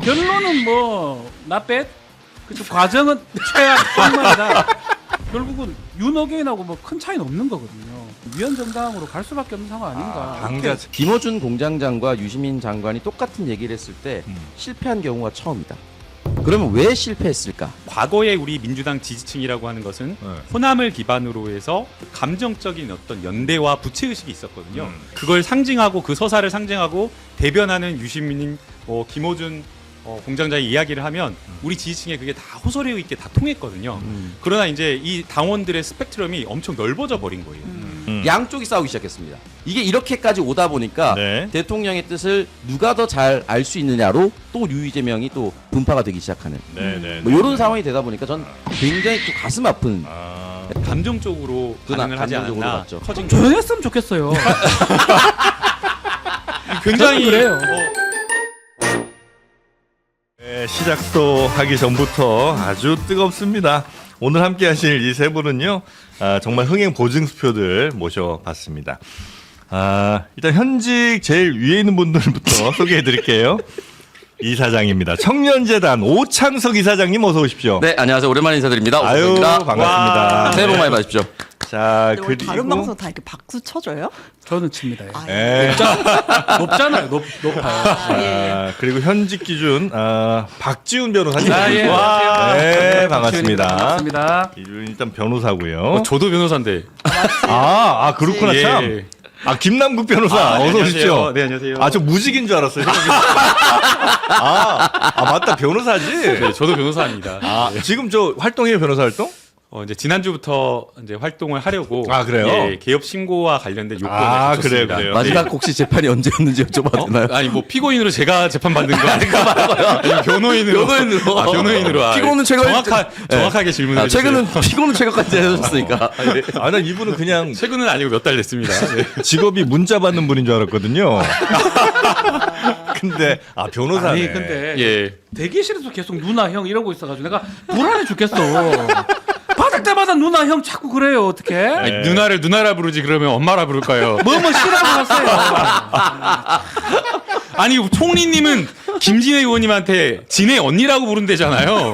결론은 뭐 나빼 그쵸 과정은 최악입니다. 결국은 윤호개인하고 뭐 큰 차이는 없는 거거든요. 위헌정당으로 갈 수밖에 없는 상황 아닌가. 강자 김어준 공장장과 유시민 장관이 똑같은 얘기를 했을 때 실패한 경우가 처음이다. 그러면 왜 실패했을까? 과거에 우리 민주당 지지층이라고 하는 것은 호남을 기반으로 해서 감정적인 어떤 연대와 부채의식이 있었거든요. 그걸 상징하고 그 서사를 상징하고 대변하는 유시민, 김어준 공장장의 이야기를 하면 우리 지지층에 그게 다 호소력 있게 다 통했거든요. 그러나 이제 이 당원들의 스펙트럼이 엄청 넓어져 버린 거예요. 양쪽이 싸우기 시작했습니다. 이게 이렇게까지 오다 보니까 네. 대통령의 뜻을 누가 더 잘 알 수 있느냐로 또 류이재명이 또 분파가 되기 시작하는 네네. 뭐 이런 상황이 되다 보니까 전 굉장히 또 가슴 아픈 감정적으로 반응을 하지 감정적으로 않았나 봤죠. 커진 조용했으면 좋겠어요. 굉장히 그래요. 네, 시작도 하기 전부터 아주 뜨겁습니다. 오늘 함께 하실 이 세 분은요, 정말 흥행 보증 수표들 모셔봤습니다. 일단 현직 제일 위에 있는 분들부터 소개해 드릴게요. 이사장입니다. 청년재단 오창석 이사장님 어서 오십시오. 네, 안녕하세요. 오랜만에 인사드립니다. 아유, 오창석입니다. 반갑습니다. 새해 복 많이 받으십시오. 자, 근데 원래 다른 그리고 방송 다 이렇게 박수 쳐줘요? 저는 칩니다. 예. 아, 네. 높잖아요. 높아요. 아, 예. 그리고 현직 기준 박지훈 변호사님. 예. 와, 네, 반갑습니다. 반갑습니다. 이분 일단 변호사고요. 저도 변호사인데. 그렇구나 예. 참. 김남국 변호사 네, 어서 오십시오. 안녕하세요. 네, 안녕하세요. 저 무직인 줄 알았어요. 맞다 변호사지. 네, 저도 변호사입니다. 지금 저 활동해요 변호사 활동? 이제 지난주부터 이제 활동을 하려고 그래요? 예, 개업 신고와 관련된 요건을 붙였습니다. 그래요. 마지막 혹시 재판이 언제였는지 여쭤봐도 되나요? 아니 뭐 피고인으로 제가 재판 받는 거 아닌가? 변호인으로. 변호인으로. 변호인으로. 피고는 정확하게 질문을 해주세요. 최근은 피고는 최근까지 해주셨으니까. 난 이분은 그냥 최근은 아니고 몇 달 됐습니다. 네. 직업이 문자 받는 분인 줄 알았거든요. 근데 변호사네. 아니 근데 예. 대기실에서 계속 누나 형 이러고 있어가지고 내가 불안해 죽겠어. 받을 때마다 누나 형 자꾸 그래요. 어떻게? 아니, 누나를 누나라 부르지 그러면 엄마라 부를까요? 뭐뭐 싫어하고 하세요. 아니 총리님은 김진애 의원님한테 진애 언니라고 부른대잖아요.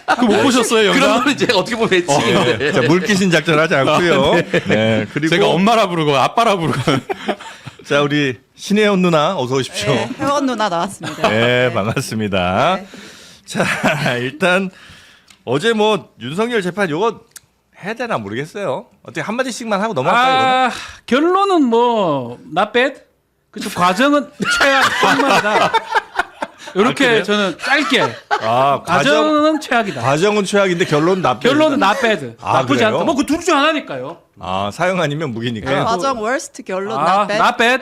그거 못 보셨어요 영상? 그런 건 이제 어떻게 보면 매칭인데. 자, 물귀신 작전하지 않고요. 네. 그리고 제가 엄마라 부르고 아빠라 부르고. 자, 우리 신혜연 누나 어서 오십시오. 네, 회원 누나 나왔습니다. 네, 반갑습니다. 네. 자, 일단 어제 뭐 윤석열 재판 요거 해야 되나 모르겠어요. 어떻게 한 마디씩만 하고 넘어갈까요? 결론은 뭐 나빼 그쵸 과정은 최악입니다. 이렇게 그래요? 저는 짧게 과정 과정은 최악이다. 과정은 최악인데 결론은 나쁘. 결론은 나빼드 나쁘지 그래요? 않다. 뭐 그 둘 중 하나니까요. 사형 아니면 무기니까. 과정 월스트 결론 나빼. 나빼.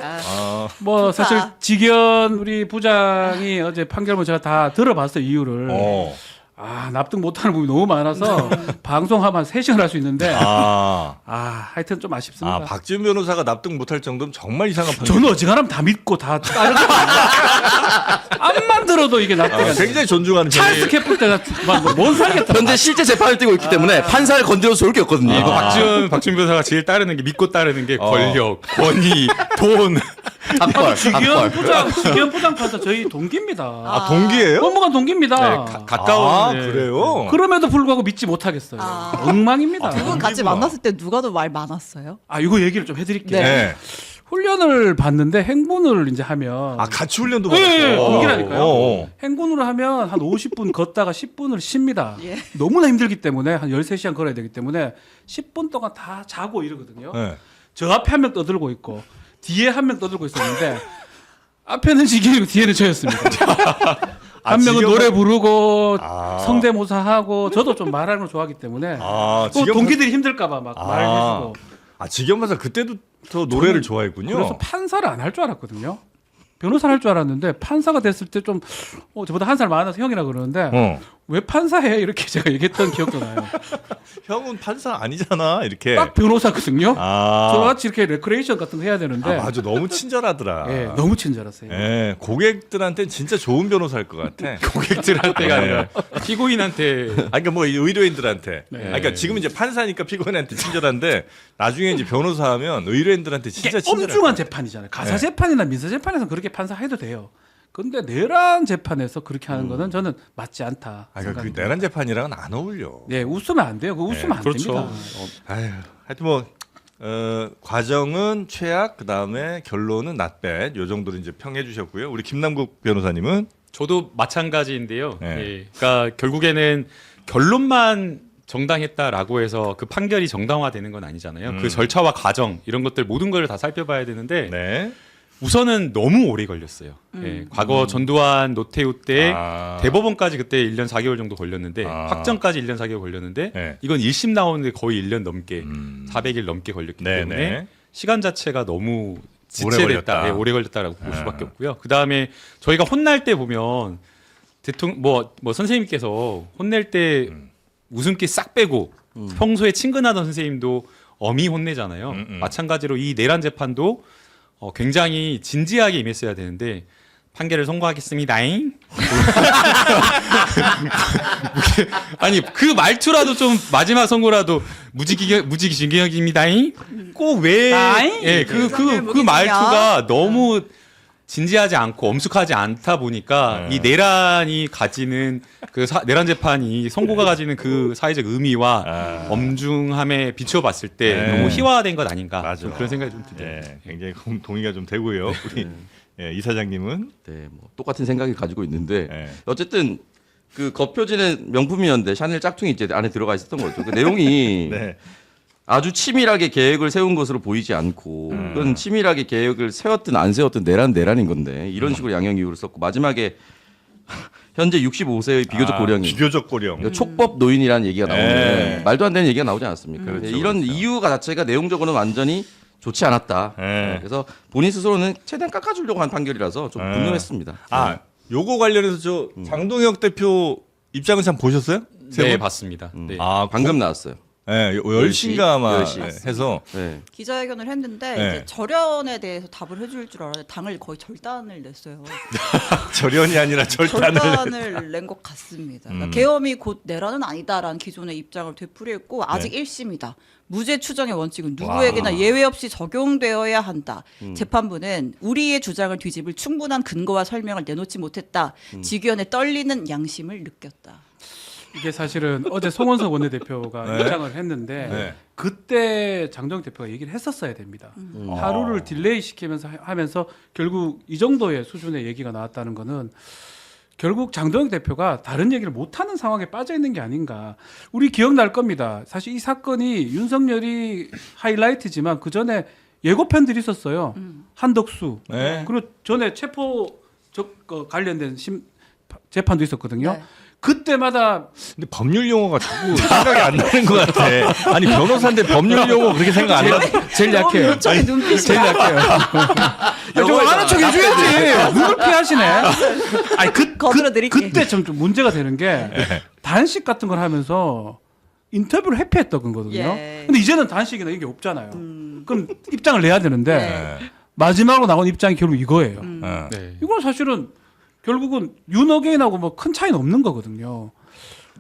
뭐 좋다. 사실 직연 우리 부장이 어제 판결문 제가 다 들어봤어요 이유를. 납득 못하는 부분이 너무 많아서 방송하면 한 3시간 할 수 있는데 하여튼 좀 아쉽습니다. 박지훈 변호사가 납득 못할 정도면 정말 이상한 판결. 저는 어지간하면 다 믿고 다 따르거든요. 암만 들어도 이게 납득이 안 돼요. 굉장히 존중하는 찰스 캐플 때가 뭔 살겠다. 현재 실제 재판을 뛰고 있기 때문에 판사를 건드려서 좋을 게 없거든요. 박지훈 변호사가 제일 따르는 게 믿고 따르는 게 권력, 권위, 돈. 압벌, 직연 부장 판사 저희 동기입니다. 동기예요? 법무관 동기입니다. 네, 가까운. 네. 그래요? 그럼에도 불구하고 믿지 못하겠어요. 엉망입니다. 두 분 같이 만났을 때 누가 더 말 많았어요? 이거 얘기를 좀 해드릴게요. 네. 훈련을 받는데 행군을 이제 하면 같이 훈련도 예, 받았어. 동기라니까요. 행군으로 하면 한 50분 걷다가 10분을 쉽니다. 예. 너무나 힘들기 때문에 한 13시간 걸어야 되기 때문에 10분 동안 다 자고 이러거든요. 네. 저 앞에 한 명 떠들고 있고 뒤에 한 명 떠들고 있었는데 앞에는 지기이고 뒤에는 저였습니다. 한 명은 노래 부르고 성대모사하고 저도 좀 말하는 걸 좋아하기 때문에 또 동기들이 힘들까봐 막 말을 해주고 직연마사 그때도 더 노래를 좋아했군요. 그래서 판사를 안 할 줄 알았거든요. 변호사를 할 줄 알았는데 판사가 됐을 때 좀 저보다 한 살 많아서 형이라 그러는데 왜 판사해 이렇게 제가 얘기했던 기억도 나요. 형은 판사 아니잖아 이렇게. 딱 변호사거든요. 저같이 이렇게 레크레이션 같은 거 해야 되는데 맞아 너무 친절하더라. 예, 너무 친절하세요. 예, 고객들한테 진짜 좋은 변호사일 것 같아. 고객들한테가 아니라 피고인한테. 그러니까 뭐 의뢰인들한테. 네. 그러니까 지금 이제 판사니까 피고인한테 친절한데 나중에 이제 변호사하면 의뢰인들한테 진짜 이게 친절해. 엄중한 재판이잖아요. 가사 재판이나 민사 재판에서는 그렇게 판사해도 돼요. 근데 내란 재판에서 그렇게 하는 거는 저는 맞지 않다. 아, 그러니까 그 생각합니다. 내란 재판이랑은 안 어울려. 네, 웃으면 안 돼요. 그거 웃으면 안 그렇죠. 됩니다. 아유, 하여튼 뭐 과정은 최악, 그 다음에 결론은 not 요 정도로 이제 평해 주셨고요. 우리 김남국 변호사님은 저도 마찬가지인데요. 네. 예. 그러니까 결국에는 결론만 정당했다라고 해서 그 판결이 정당화되는 건 아니잖아요. 그 절차와 과정 이런 것들 모든 걸 다 살펴봐야 되는데 네. 우선은 너무 오래 걸렸어요. 예. 과거 전두환 노태우 때 아. 대법원까지 그때 1년 4개월 정도 걸렸는데 아. 확정까지 1년 4개월 걸렸는데 네. 이건 1심 나오는데 거의 1년 넘게 400일 넘게 걸렸기 네, 때문에 네. 시간 자체가 너무 오래 지체됐다. 걸렸다. 예, 오래 걸렸다라고 볼 수밖에 없고요. 그다음에 저희가 혼날 때 보면 대통령 뭐 선생님께서 혼낼 때 웃음기 싹 빼고 평소에 친근하던 선생님도 엄히 혼내잖아요. 마찬가지로 이 내란 재판도 굉장히 진지하게 임했어야 되는데 판결을 선고하겠습니다잉. 아니 그 말투라도 좀 마지막 선고라도 무기징역입니다잉. 꼭 왜? 다잉? 예, 그 무기징역. 말투가 너무 진지하지 않고 엄숙하지 않다 보니까 이 내란이 가지는 내란 재판이 선고가 가지는 그 사회적 의미와 엄중함에 비춰봤을 때 네. 너무 희화화된 것 아닌가 맞아. 좀 그런 생각이 좀 듭니다. 네, 굉장히 동의가 좀 되고요. 우리 이 사장님은 네, 뭐 똑같은 생각을 가지고 있는데 네. 어쨌든 그 겉표지는 명품이었는데 샤넬 짝퉁이 이제 안에 들어가 있었던 거죠. 그 내용이 네. 아주 치밀하게 계획을 세운 것으로 보이지 않고 그건 치밀하게 계획을 세웠든 안 세웠든 내란인 건데 이런 식으로 양형 이유를 썼고 마지막에 현재 65세의 비교적 고령인 비교적 고령. 그러니까 촉법 노인이라는 얘기가 나오는데 네. 말도 안 되는 얘기가 나오지 않았습니까? 그렇죠, 이런 그렇죠. 이유가 자체가 내용적으로는 완전히 좋지 않았다. 네. 그래서 본인 스스로는 최대한 깎아주려고 한 판결이라서 좀 분노했습니다. 아, 요거 관련해서 저 장동혁 대표 입장은 참 보셨어요? 세 네, 분? 봤습니다. 네. 아, 방금 나왔어요. 네, 10시인가 아마 10시. 해서 네. 기자회견을 했는데 네. 이제 절연에 대해서 답을 해줄 줄 알았는데 당을 거의 절단을 냈어요. 절연이 아니라 절단을 절단을 낸 것 같습니다. 그러니까 계엄이 곧 내란은 아니다라는 기존의 입장을 되풀이했고 아직 1심이다. 무죄 추정의 원칙은 누구에게나 예외 없이 적용되어야 한다. 재판부는 우리의 주장을 뒤집을 충분한 근거와 설명을 내놓지 못했다. 직위원의 떨리는 양심을 느꼈다. 이게 사실은 어제 송원석 원내대표가 네. 입장을 했는데 네. 그때 장동혁 대표가 얘기를 했었어야 됩니다. 하루를 딜레이 시키면서 하면서 결국 이 정도의 수준의 얘기가 나왔다는 거는 결국 장동혁 대표가 다른 얘기를 못하는 상황에 빠져 있는 게 아닌가. 우리 기억날 겁니다. 사실 이 사건이 윤석열이 하이라이트지만 그 전에 예고편들이 있었어요. 한덕수. 네. 그리고 전에 체포 관련된 재판도 있었거든요. 네. 그때마다 근데 법률 용어가 자꾸 생각이 안 나는 것 같아. 아니 변호사인데 법률 용어 그렇게 생각 안 나. 제일 약해요. 요청의 눈빛이 제일 약해요. 좀 아는 척 해줘야지. 눈을 피하시네. 아니 거들어드릴게. 그때 좀 문제가 되는 게 단식 같은 걸 하면서 인터뷰를 회피했던 거거든요. 예. 근데 이제는 단식이나 이게 없잖아요. 그럼 입장을 내야 되는데 네. 마지막으로 나온 입장이 결국 이거예요. 네. 이건 사실은 결국은 윤어게인하고 뭐 큰 차이는 없는 거거든요.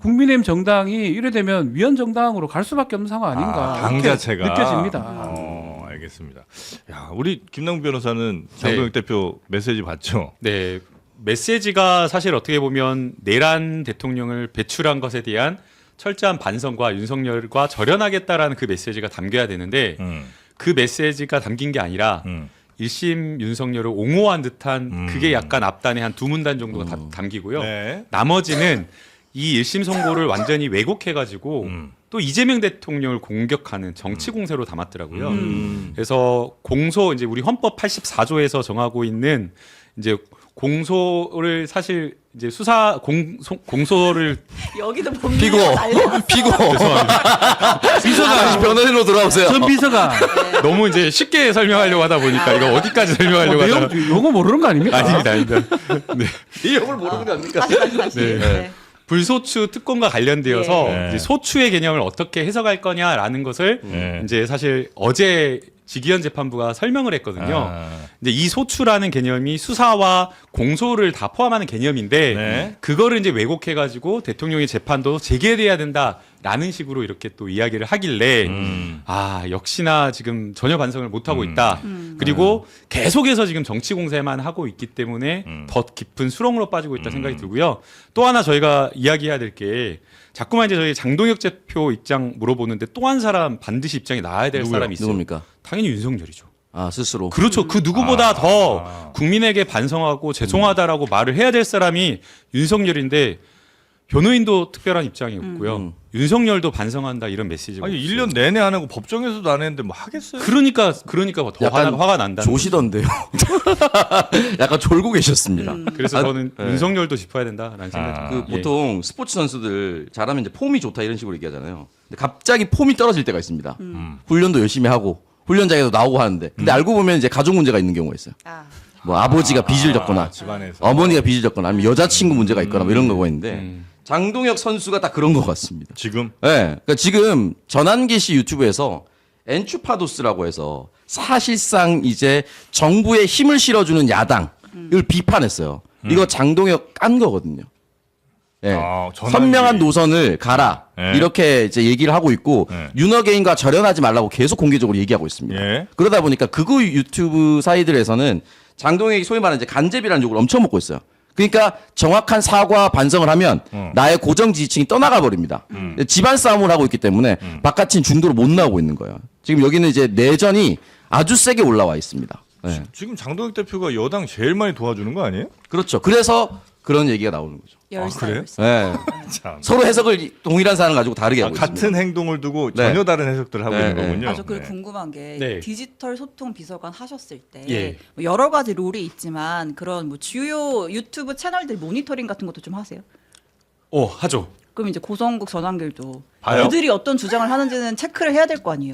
국민의힘 정당이 이래 되면 위헌 정당으로 갈 수밖에 없는 상황 아닌가. 당 이렇게 자체가 느껴집니다. 알겠습니다. 야, 우리 김남국 변호사는 장동혁 대표 메시지 봤죠? 네. 메시지가 사실 어떻게 보면 내란 대통령을 배출한 것에 대한 철저한 반성과 윤석열과 절연하겠다라는 그 메시지가 담겨야 되는데 그 메시지가 담긴 게 아니라 1심 윤석열을 옹호한 듯한 그게 약간 앞단에 한 두 문단 정도가 담기고요. 네. 나머지는 이 1심 선고를 완전히 왜곡해가지고 또 이재명 대통령을 공격하는 정치 공세로 담았더라고요. 그래서 공소 이제 우리 헌법 84조에서 정하고 있는 이제 공소를 사실 이제 공소를 여기도 피고 법률이 날려. 피고 비서가 변호인으로 돌아오세요. 전 비서가 너무 이제 쉽게 설명하려고 하다 보니까 이거 어디까지 설명하려고 하다가 용어 모르는 거 아닙니까? 아닙니다. 이 용을 모르는 거 아닙니까? 다시. 네. 불소추 특권과 관련되어서 네. 이제 소추의 개념을 어떻게 해석할 거냐라는 것을 네. 이제 사실 어제 지기현 재판부가 설명을 했거든요. 이제 이 소추라는 개념이 수사와 공소를 다 포함하는 개념인데 네. 그거를 이제 왜곡해가지고 대통령의 재판도 재개돼야 된다 라는 식으로 이렇게 또 이야기를 하길래 아 역시나 지금 전혀 반성을 못 하고 있다. 그리고 계속해서 지금 정치 공세만 하고 있기 때문에 더 깊은 수렁으로 빠지고 있다 생각이 들고요. 또 하나 저희가 이야기해야 될 게 자꾸만 이제 저희 장동혁 대표 입장 물어보는데 또 한 사람 반드시 입장이 나와야 될 누구요? 사람이 있어요. 누굽니까? 당연히 윤석열이죠. 아 스스로. 그렇죠. 그 누구보다 더 국민에게 반성하고 죄송하다라고 말을 해야 될 사람이 윤석열인데 변호인도 특별한 입장이 없고요. 윤석열도 반성한다 이런 메시지가 아니 없어요. 1년 내내 안 하고 법정에서도 안 했는데 뭐 하겠어요? 그러니까 더 약간 화가 난다. 조시던데요. 약간 졸고 계셨습니다. 그래서 아, 저는 네. 윤석열도 짚어야 된다라는 생각이 아. 그 듭니다. 예. 보통 스포츠 선수들 잘하면 이제 폼이 좋다 이런 식으로 얘기하잖아요. 근데 갑자기 폼이 떨어질 때가 있습니다. 훈련도 열심히 하고 훈련장에도 나오고 하는데 근데 알고 보면 이제 가족 문제가 있는 경우가 있어요. 아. 뭐 아버지가 빚을 졌거나 집안에서 어머니가 빚을 졌거나 아니면 여자친구 문제가 있거나 뭐 이런 거가 있는데 장동혁 선수가 딱 그런 것 같습니다. 지금 네, 그러니까 지금 전한기 씨 유튜브에서 엔추파도스라고 해서 사실상 이제 정부에 힘을 실어주는 야당을 비판했어요. 이거 장동혁 깐 거거든요. 예. 아, 전환기. 선명한 노선을 가라. 예. 이렇게 이제 얘기를 하고 있고 예. 윤어게인과 절연하지 말라고 계속 공개적으로 얘기하고 있습니다. 예. 그러다 보니까 극우 유튜브 사이들에서는 장동혁이 소위 말하는 이제 간접이라는 욕을 엄청 먹고 있어요. 그러니까 정확한 사과 반성을 하면 나의 고정 지지층이 떠나가 버립니다. 집안 싸움을 하고 있기 때문에 바깥인 중도로 못 나오고 있는 거예요. 지금 여기는 이제 내전이 아주 세게 올라와 있습니다. 네. 지금 장동혁 대표가 여당 제일 많이 도와주는 거 아니에요? 그렇죠. 그래서 그런 얘기가 나오는 거죠. 그래요? 네. 참. 서로 해석을 동일한 사안을 가지고 다르게 하고 있습니다. 같은 행동을 두고 네. 전혀 다른 해석들을 하고 네, 있는 네. 거군요. 아, 저 그리고 네. 궁금한 게 네. 디지털 소통 비서관 하셨을 때 예. 뭐 여러 가지 롤이 있지만 그런 뭐 주요 유튜브 채널들 모니터링 같은 것도 좀 하세요? 하죠. 그럼 이제 고성국 전환길도 봐요? 그들이 어떤 주장을 하는지는 체크를 해야 될 거 아니에요.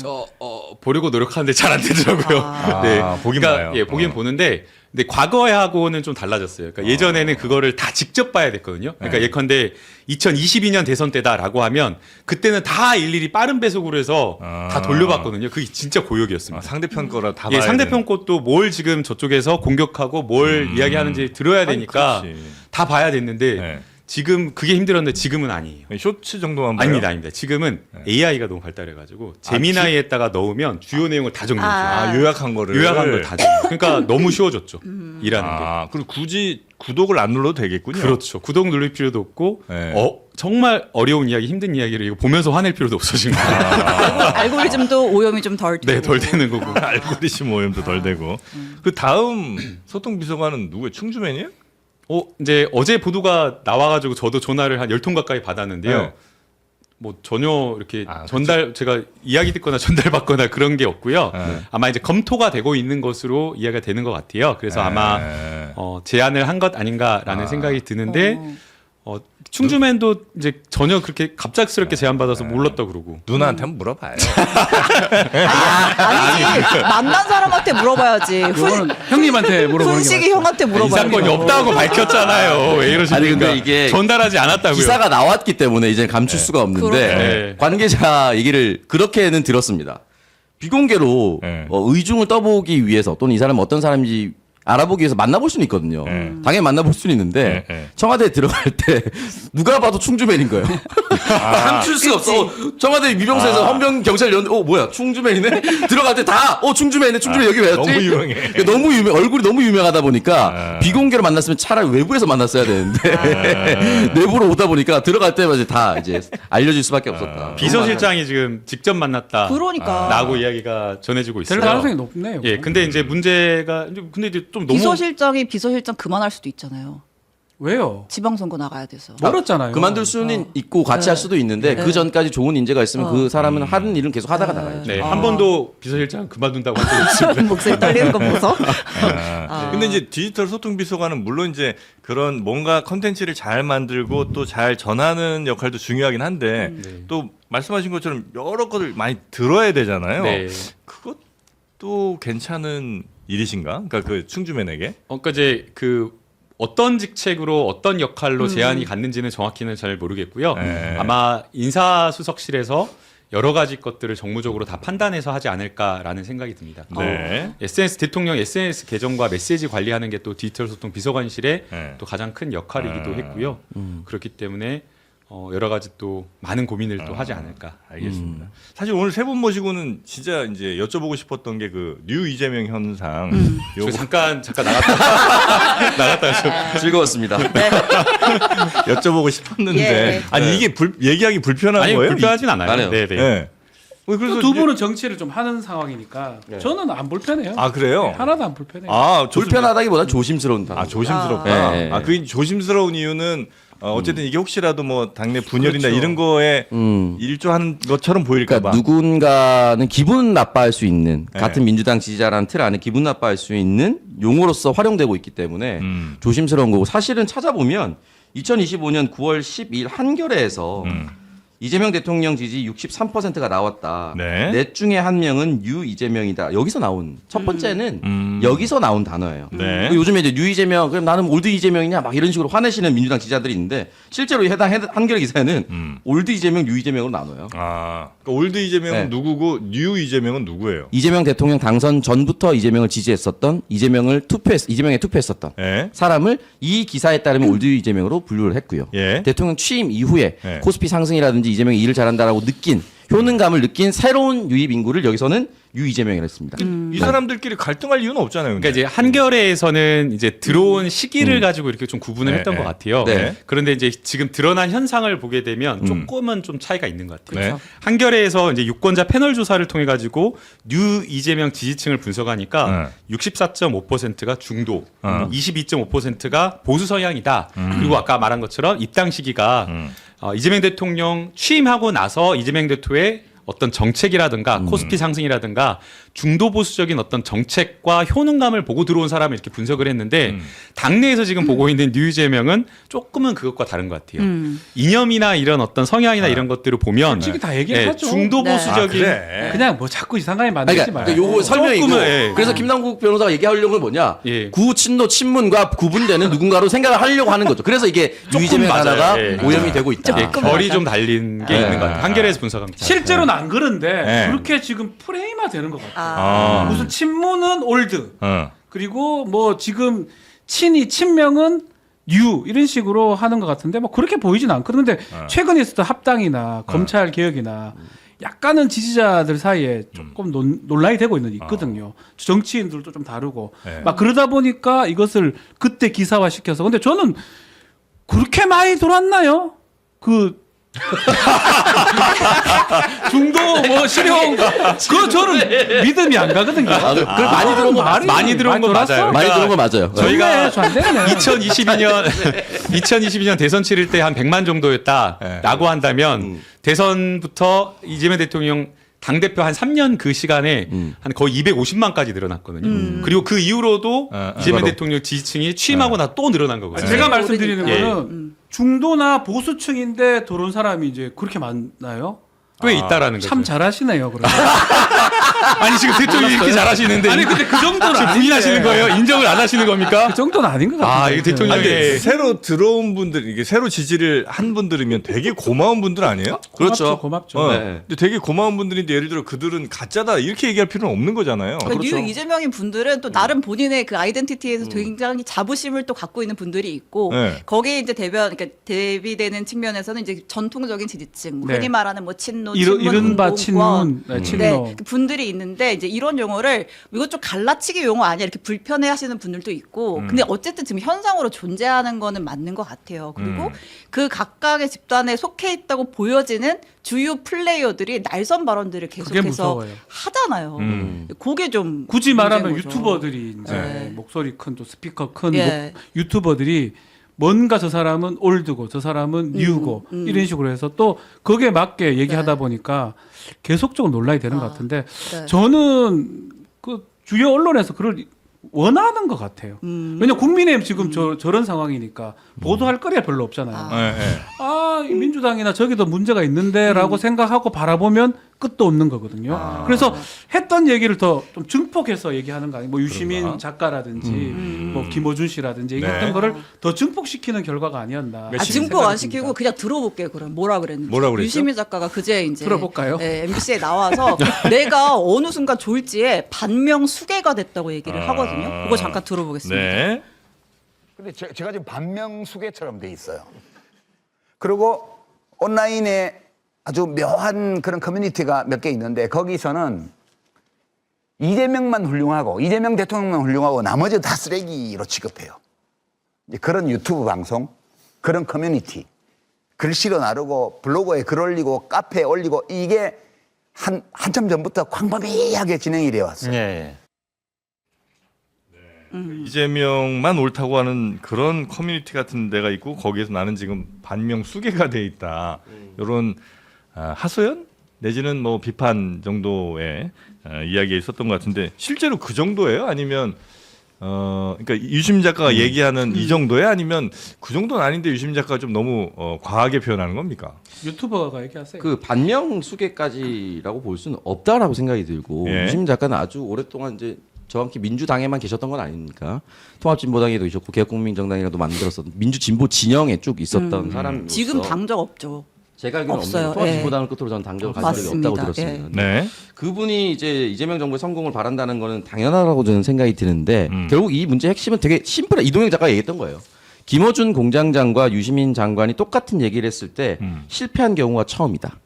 보려고 노력하는데 잘 안 되더라고요. 아, 보긴 봐요. 예, 보긴 보는데, 근데 과거하고는 좀 달라졌어요. 그러니까 예전에는 그거를 다 직접 봐야 됐거든요. 그러니까 예컨대 2022년 대선 때다라고 하면 그때는 다 일일이 빠른 배속으로 해서 다 돌려봤거든요. 그게 진짜 아, 고역이었습니다. 상대편 거라 다 예, 봐야 상대편 것도 뭘 지금 저쪽에서 공격하고 뭘 이야기하는지 들어야 되니까 그렇지. 다 봐야 됐는데 네. 지금 그게 힘들었는데 지금은 아니에요. 쇼츠 정도만 봐요. 아닙니다. 지금은 AI가 너무 발달해가지고 제미나이에다가 넣으면 주요 내용을 다 정리해줘요. 아, 요약한 거를 요약한 걸 다 정리. 그러니까 너무 쉬워졌죠. 일하는 게. 아, 그리고 굳이 구독을 안 눌러도 되겠군요. 그렇죠. 구독 누를 필요도 없고 네. 정말 어려운 이야기, 힘든 이야기를 이거 보면서 화낼 필요도 없어진 거예요. 알고리즘도 오염이 좀 덜 되고. 네, 덜 되는 거고. 알고리즘 오염도 덜 되고. 그 다음 소통 비서관은 누구예요? 충주맨이에요? 이제 어제 보도가 나와가지고 저도 전화를 한 10통 가까이 받았는데요. 네. 뭐 전혀 이렇게 아, 제가 이야기 듣거나 전달받거나 그런 게 없고요. 네. 아마 이제 검토가 되고 있는 것으로 이해가 되는 것 같아요. 그래서 아마 제안을 한 것 아닌가라는 생각이 드는데 충주맨도 이제 전혀 그렇게 갑작스럽게 제안받아서 몰랐다 그러고. 누나한테 한번 물어봐요. 아니지. 만난 사람한테 물어봐야지. 이거는 형님한테 물어보는 게 훈식이 맞죠. 형한테 이 물어봐야지. 사건이 없다고 밝혔잖아요. 왜 이러십니까? 아니, 근데 이게 전달하지 않았다고요. 기사가 나왔기 때문에 이제 감출 수가 없는데 그러네. 관계자 얘기를 그렇게는 들었습니다. 비공개로 네. 의중을 떠보기 위해서 또는 이 사람이 어떤 사람인지 알아보기 위해서 만나볼 수는 있거든요. 네. 당연히 만나볼 수는 있는데 네. 청와대에 들어갈 때 누가 봐도 충주맨인 거예요. 감출 수가 없어. 청와대 미병사에서 헌병 경찰 뭐야 충주맨이네. 들어갈 때 다 충주맨이네. 충주맨 여기 왜 왔지? 너무 유명해. 그러니까 너무 얼굴이 너무 유명하다 보니까 비공개로 만났으면 차라리 외부에서 만났어야 되는데 내부로 오다 보니까 들어갈 때마다 다 이제 알려질 수밖에 없었다. 비서실장이 지금 직접 만났다. 그러니까. 라고 이야기가 전해지고 있어요. 될 가능성이 높네요. 예, 근데 이제 문제가 근데 이제 좀 너무 비서실장이 비서실장 그만할 수도 있잖아요. 왜요? 지방선거 나가야 돼서. 멀었잖아요. 그만둘 수는 있고 같이 할 수도 있는데 그 전까지 좋은 인재가 있으면 그 사람은 하는 일은 계속 하다가 나가야죠. 네, 한 번도 비서실장 그만둔다고 한 적이 없습니다. 목소리 떨리는 거 보소. 근데 이제 디지털 소통 비서관은 물론 이제 그런 뭔가 컨텐츠를 잘 만들고 또 잘 전하는 역할도 중요하긴 한데 또 말씀하신 것처럼 여러 것을 많이 들어야 되잖아요. 네. 그것도 괜찮은 일이신가? 그러니까 그 충주맨에게. 그러니까 이제 어떤 직책으로 어떤 역할로 제안이 갔는지는 정확히는 잘 모르겠고요. 네. 아마 인사수석실에서 여러 가지 것들을 정무적으로 다 판단해서 하지 않을까라는 생각이 듭니다. 네. 대통령 SNS 계정과 메시지 관리하는 게 또 디지털 소통 비서관실의 네. 또 가장 큰 역할이기도 했고요. 그렇기 때문에 여러 가지 또 많은 고민을 또 하지 않을까. 알겠습니다. 사실 오늘 세 분 모시고는 진짜 이제 여쭤보고 싶었던 게 그 뉴 이재명 현상. 저 요거 잠깐 나갔다 좀. 즐거웠습니다. 네. 여쭤보고 싶었는데 예. 아니 이게 얘기하기 불편한 아니 거예요? 불편하진 않아요. 안 해요. 네, 네. 예. 그래서 두 이제- 분은 정치를 좀 하는 상황이니까 저는 안 불편해요. 아 그래요? 하나도 안 불편해요. 아 불편하다기보다 조심스러운 단어. 아 조심스럽다. 네. 아 그 조심스러운 이유는 어쨌든 이게 혹시라도 뭐 당내 분열이나 그렇죠. 이런 거에 일조하는 것처럼 보일까봐. 그러니까 누군가는 기분 나빠할 수 있는 네. 같은 민주당 지지자라는 틀 안에 기분 나빠할 수 있는 용어로서 활용되고 있기 때문에 조심스러운 거고 사실은 찾아보면 2025년 9월 10일 한겨레에서 이재명 대통령 지지 63%가 나왔다. 네. 넷 중에 한 명은 유 이재명이다. 여기서 나온 첫 번째는 여기서 나온 단어예요. 네. 그리고 요즘에 이제 뉴 이재명, 그럼 나는 올드 이재명이냐 막 이런 식으로 화내시는 민주당 지지자들이 있는데 실제로 해당 한겨레 기사에는 올드 이재명, 뉴 이재명으로 나눠요. 아 그러니까 올드 이재명은 네. 누구고 뉴 이재명은 누구예요? 이재명 대통령 당선 전부터 이재명을 지지했었던 이재명에 투표했었던 예. 사람을 이 기사에 따르면 올드 이재명으로 분류를 했고요. 예. 대통령 취임 이후에 예. 코스피 상승이라든지 이재명이 일을 잘한다라고 느낀 효능감을 느낀 새로운 유입 인구를 여기서는 유 이재명이라 했습니다. 이 사람들끼리 갈등할 이유는 없잖아요. 그러니까 근데. 이제 한겨레에서는 이제 들어온 시기를 가지고 이렇게 좀 구분을 네, 했던 네. 것 같아요. 네. 그런데 이제 지금 드러난 현상을 보게 되면 조금은 좀 차이가 있는 것 같아요. 네. 한겨레에서 이제 유권자 패널 조사를 통해 가지고 뉴 이재명 지지층을 분석하니까 네. 64.5%가 중도, 22.5%가 보수 성향이다. 그리고 아까 말한 것처럼 입당 시기가 이재명 대통령 취임하고 나서 이재명 대표의 어떤 정책이라든가 코스피 상승이라든가 중도 보수적인 어떤 정책과 효능감을 보고 들어온 사람을 이렇게 분석을 했는데 당내에서 지금 보고 있는 뉴 이재명은 조금은 그것과 다른 것 같아요. 이념이나 이런 어떤 성향이나 이런 것들을 보면 솔직히 다 얘기하죠. 중도 네. 보수적인 그래. 그냥 뭐 자꾸 이상하게 만들지 그러니까 말고. 요거 설명이고 조금은, 예. 그래서 김남국 변호사가 얘기하려는 건 뭐냐 예. 구친노 친문과 구분되는 누군가로 생각을 하려고 하는 거죠. 그래서 이게 조금 유이재명 맞아요. 하나가 예. 오염이 되고 있다. 예, 결이 좀 달린 게 아. 있는 것 같아요. 한겨레에서 분석합니다. 실제로는 안 그런데 네. 그렇게 지금 프레임화 되는 것 같아요. 아. 무슨 친문은 올드 어. 그리고 뭐 지금 친명은 뉴 이런 식으로 하는 것 같은데 뭐 그렇게 보이진 않거든요. 근데 최근에 있었던 합당이나 검찰 개혁이나 약간은 지지자들 사이에 조금 논란이 되고 있거든요. 정치인들도 좀 다르고 네. 막 그러다 보니까 이것을 그때 기사화 시켜서 근데 저는 그렇게 많이 돌았나요? 그 중도 뭐 실형 그 저는 믿음이 안 가거든요. 그걸 많이 들어온 거 많이 들어온 건 돌았어? 맞아요. 많이 들어온 거 맞아요. 저희가 저안 되네. 2022년 대선 치를 때 한 100만 정도였다라고 한다면 대선부터 이재명 대통령 당대표 한 3년 그 시간에 한 거의 250만까지 늘어났거든요. 그리고 그 이후로도 이재명 바로. 대통령 지지층이 취임하고 나 또 늘어난 거거든요. 제가 말씀드리는 예. 거는 중도나 보수층인데 들어온 사람이 이제 그렇게 많나요? 꽤 있다라는 거죠. 참 잘하시네요. 그러면. 아니 지금 대통령이 이렇게 잘하시는데 아니 근데 그 정도는 지금 부인하시는 거예요? 인정을 안 하시는 겁니까? 그 정도는 아닌 것 같아요. 아, 이거 대통령의- 근데 새로 들어온 분들 이게 새로 지지를 한 분들이면 되게 고마운 분들 아니에요? 그렇죠. 고맙죠. 어. 네. 근데 되게 고마운 분들인데 예를 들어 그들은 가짜다 이렇게 얘기할 필요는 없는 거잖아요. 그러니까 그렇죠. 뉴 이재명인 분들은 또 나름 본인의 그 아이덴티티에서 굉장히 자부심을 또 갖고 있는 분들이 있고 네. 거기에 이제 그러니까 대비되는 측면에서는 이제 전통적인 지지층, 뭐 네. 흔히 말하는 뭐 친노, 이른바 친문, 네, 친노. 그 분들이 있는데 이제 이런 용어를 이것 좀 갈라치기 용어 아니야 이렇게 불편해하시는 분들도 있고 근데 어쨌든 지금 현상으로 존재하는 거는 맞는 것 같아요. 그리고 그 각각의 집단에 속해 있다고 보여지는 주요 플레이어들이 날선 발언들을 그게 계속해서 무서워요. 하잖아요. 그게 좀 굳이 말하면 문제인 거죠. 유튜버들이 이제 네. 목소리 큰 또 스피커 큰 예. 유튜버들이 뭔가 저 사람은 올드고 저 사람은 뉴고 이런 식으로 해서 또 거기에 맞게 얘기하다 네. 보니까 계속적으로 논란이 되는 것 같은데 네. 저는 그 주요 언론에서 그걸 원하는 것 같아요. 왜냐 국민의힘 지금 저런 상황이니까 보도할 거리가 별로 없잖아요. 예, 예. 이 민주당이나 저기도 문제가 있는데라고 생각하고 바라보면 끝도 없는 거거든요. 그래서 했던 얘기를 더 좀 증폭해서 얘기하는 거 아니에요. 뭐 유시민 그런가? 작가라든지 뭐 김어준 씨라든지 네. 얘기했던 거를 더 증폭시키는 결과가 아니었나. 그러니까 증폭 안 시키고 그냥 들어볼게요. 그럼 뭐라 그랬는지. 뭐라 그랬죠? 유시민 작가가 그제 이제 들어볼까요? MBC에 나와서 내가 어느 순간 졸지에 반명 수괴가 됐다고 얘기를 하거든요. 그거 잠깐 들어보겠습니다. 네. 근데 제가 지금 반명수계처럼 돼 있어요. 그리고 온라인에 아주 묘한 그런 커뮤니티가 몇 개 있는데 거기서는 이재명만 훌륭하고 이재명 대통령만 훌륭하고 나머지 다 쓰레기로 취급해요. 이제 그런 유튜브 방송, 그런 커뮤니티, 글씨로 나르고 블로그에 글 올리고 카페에 올리고 이게 한참 전부터 광범위하게 진행이 되어 왔어요. 네. 이재명만 옳다고 하는 그런 커뮤니티 같은 데가 있고 거기에서 나는 지금 반명 수개가 돼 있다. 이런 하소연 내지는 뭐 비판 정도의 이야기가 있었던 것 같은데 실제로 그 정도예요? 아니면 그러니까 유시민 작가가 얘기하는 이 정도야? 아니면 그 정도는 아닌데 유시민 작가가 좀 너무 과하게 표현하는 겁니까? 유튜버가 얘기하세요. 그 반명 수계까지라고 볼 수는 없다라고 생각이 들고 예. 유시민 작가는 아주 오랫동안 이제 정확히 민주당에만 계셨던 건 아니니까 통합진보당에도 있었고 개혁국민정당이라도 만들었었던 민주진보 진영에 쭉 있었던 사람으로서 지금 당적 없죠. 제가 알기로는 없어요. 없어요. 통합진보당을 끝으로 저는 당적을 가진 적이 맞습니다. 없다고 들었습니다. 네. 그분이 이제 이재명 정부의 성공을 바란다는 거는 당연하다고 저는 생각이 드는데 결국 이 문제의 핵심은 되게 심플해. 이동영 작가가 얘기했던 거예요. 김어준 공장장과 유시민 장관이 똑같은 얘기를 했을 때 실패한 경우가 처음이다.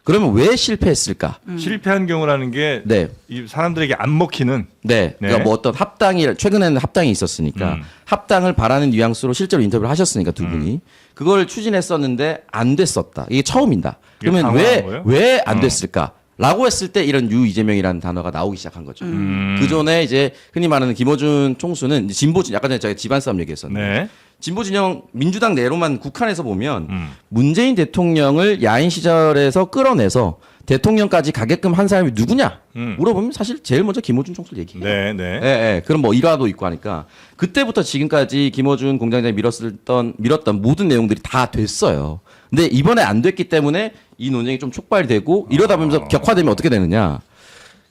그러면 왜 실패했을까? 실패한 경우라는 게 네. 이 사람들에게 안 먹히는 네. 그러니까 네. 뭐 어떤 합당이 최근에는 합당이 있었으니까 합당을 바라는 뉘앙스로 실제로 인터뷰를 하셨으니까 두 분이 그걸 추진했었는데 안 됐었다. 이게 처음이다. 이게 그러면 당황한 거예요? 왜 안 됐을까? 라고 했을 때 이런 유이재명이라는 단어가 나오기 시작한 거죠. 그 전에 이제 흔히 말하는 김어준 총수는 이제 진보 약간 전에 제가 집안 싸움 얘기했었는데 네. 진보 진영 민주당 내로만 국한해서 보면 문재인 대통령을 야인 시절에서 끌어내서 대통령까지 가게끔 한 사람이 누구냐 물어보면 사실 제일 먼저 김어준 총수를 얘기해요. 네, 네. 예, 예. 그럼 뭐 일화도 있고 하니까 그때부터 지금까지 김어준 공장장이 밀었던 모든 내용들이 다 됐어요. 근데 이번에 안 됐기 때문에 이 논쟁이 좀 촉발되고 이러다 보면서 격화되면 어떻게 되느냐?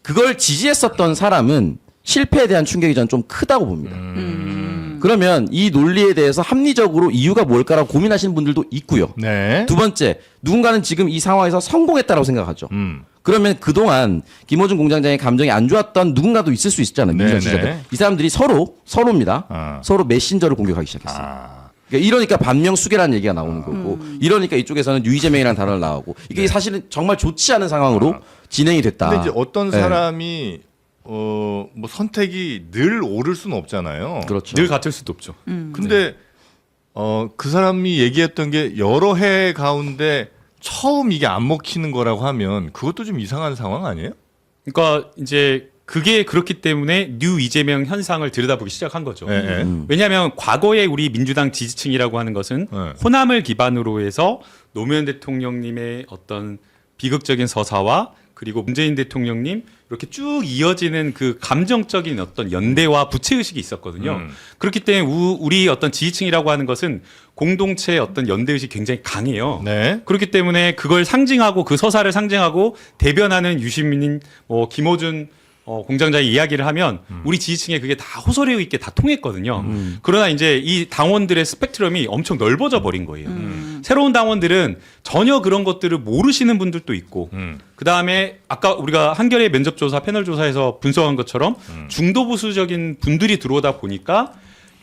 그걸 지지했었던 사람은 실패에 대한 충격이 저는 좀 크다고 봅니다. 그러면 이 논리에 대해서 합리적으로 이유가 뭘까라고 고민하시는 분들도 있고요. 네. 두 번째, 누군가는 지금 이 상황에서 성공했다고 생각하죠. 그러면 그동안 김어준 공장장의 감정이 안 좋았던 누군가도 있을 수 있잖아요. 네, 민주당 지지자들. 네. 이 사람들이 서로입니다. 서로 메신저를 공격하기 시작했어요. 그러니까 이러니까 반명 수계라는 얘기가 나오는 거고, 이러니까 이쪽에서는 유이재명이라는 단어를 나오고, 이게 사실은 정말 좋지 않은 상황으로 진행이 됐다. 근데 이제 어떤 네. 사람이 뭐 선택이 늘 옳을 수는 없잖아요. 그렇죠. 늘 같을 수도 없죠. 근데 그 사람이 얘기했던 게 여러 해 가운데 처음 이게 안 먹히는 거라고 하면 그것도 좀 이상한 상황 아니에요? 그러니까 이제 그게 그렇기 때문에 뉴 이재명 현상을 들여다보기 시작한 거죠. 네, 네. 왜냐하면 과거에 우리 민주당 지지층이라고 하는 것은 네. 호남을 기반으로 해서 노무현 대통령님의 어떤 비극적인 서사와 그리고 문재인 대통령님 이렇게 쭉 이어지는 그 감정적인 어떤 연대와 부채의식이 있었거든요. 그렇기 때문에 우리 어떤 지지층이라고 하는 것은 공동체의 어떤 연대의식이 굉장히 강해요. 네. 그렇기 때문에 그걸 상징하고 그 서사를 상징하고 대변하는 유시민, 뭐 김어준 공장장이 이야기를 하면 우리 지지층에 그게 다 호소력 있게 다 통했거든요. 그러나 이제 이 당원들의 스펙트럼이 엄청 넓어져 버린 거예요. 새로운 당원들은 전혀 그런 것들을 모르시는 분들도 있고, 그 다음에 아까 우리가 한겨레 면접조사, 패널조사에서 분석한 것처럼 중도 보수적인 분들이 들어오다 보니까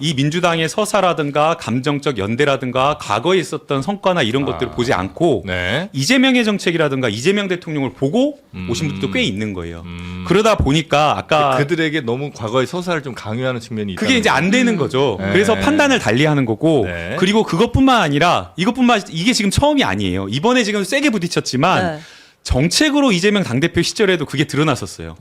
이 민주당의 서사라든가 감정적 연대라든가 과거에 있었던 성과나 이런 것들을 보지 않고 네. 이재명의 정책이라든가 이재명 대통령을 보고 오신 분들도 꽤 있는 거예요. 그러다 보니까 아까 그들에게 너무 과거의 서사를 좀 강요하는 측면이 있다. 그게 이제 안 되는 거죠. 네. 그래서 판단을 달리하는 거고 네. 그리고 그것뿐만 아니라 이게 지금 처음이 아니에요. 이번에 지금 세게 부딪혔지만 네. 정책으로 이재명 당대표 시절에도 그게 드러났었어요.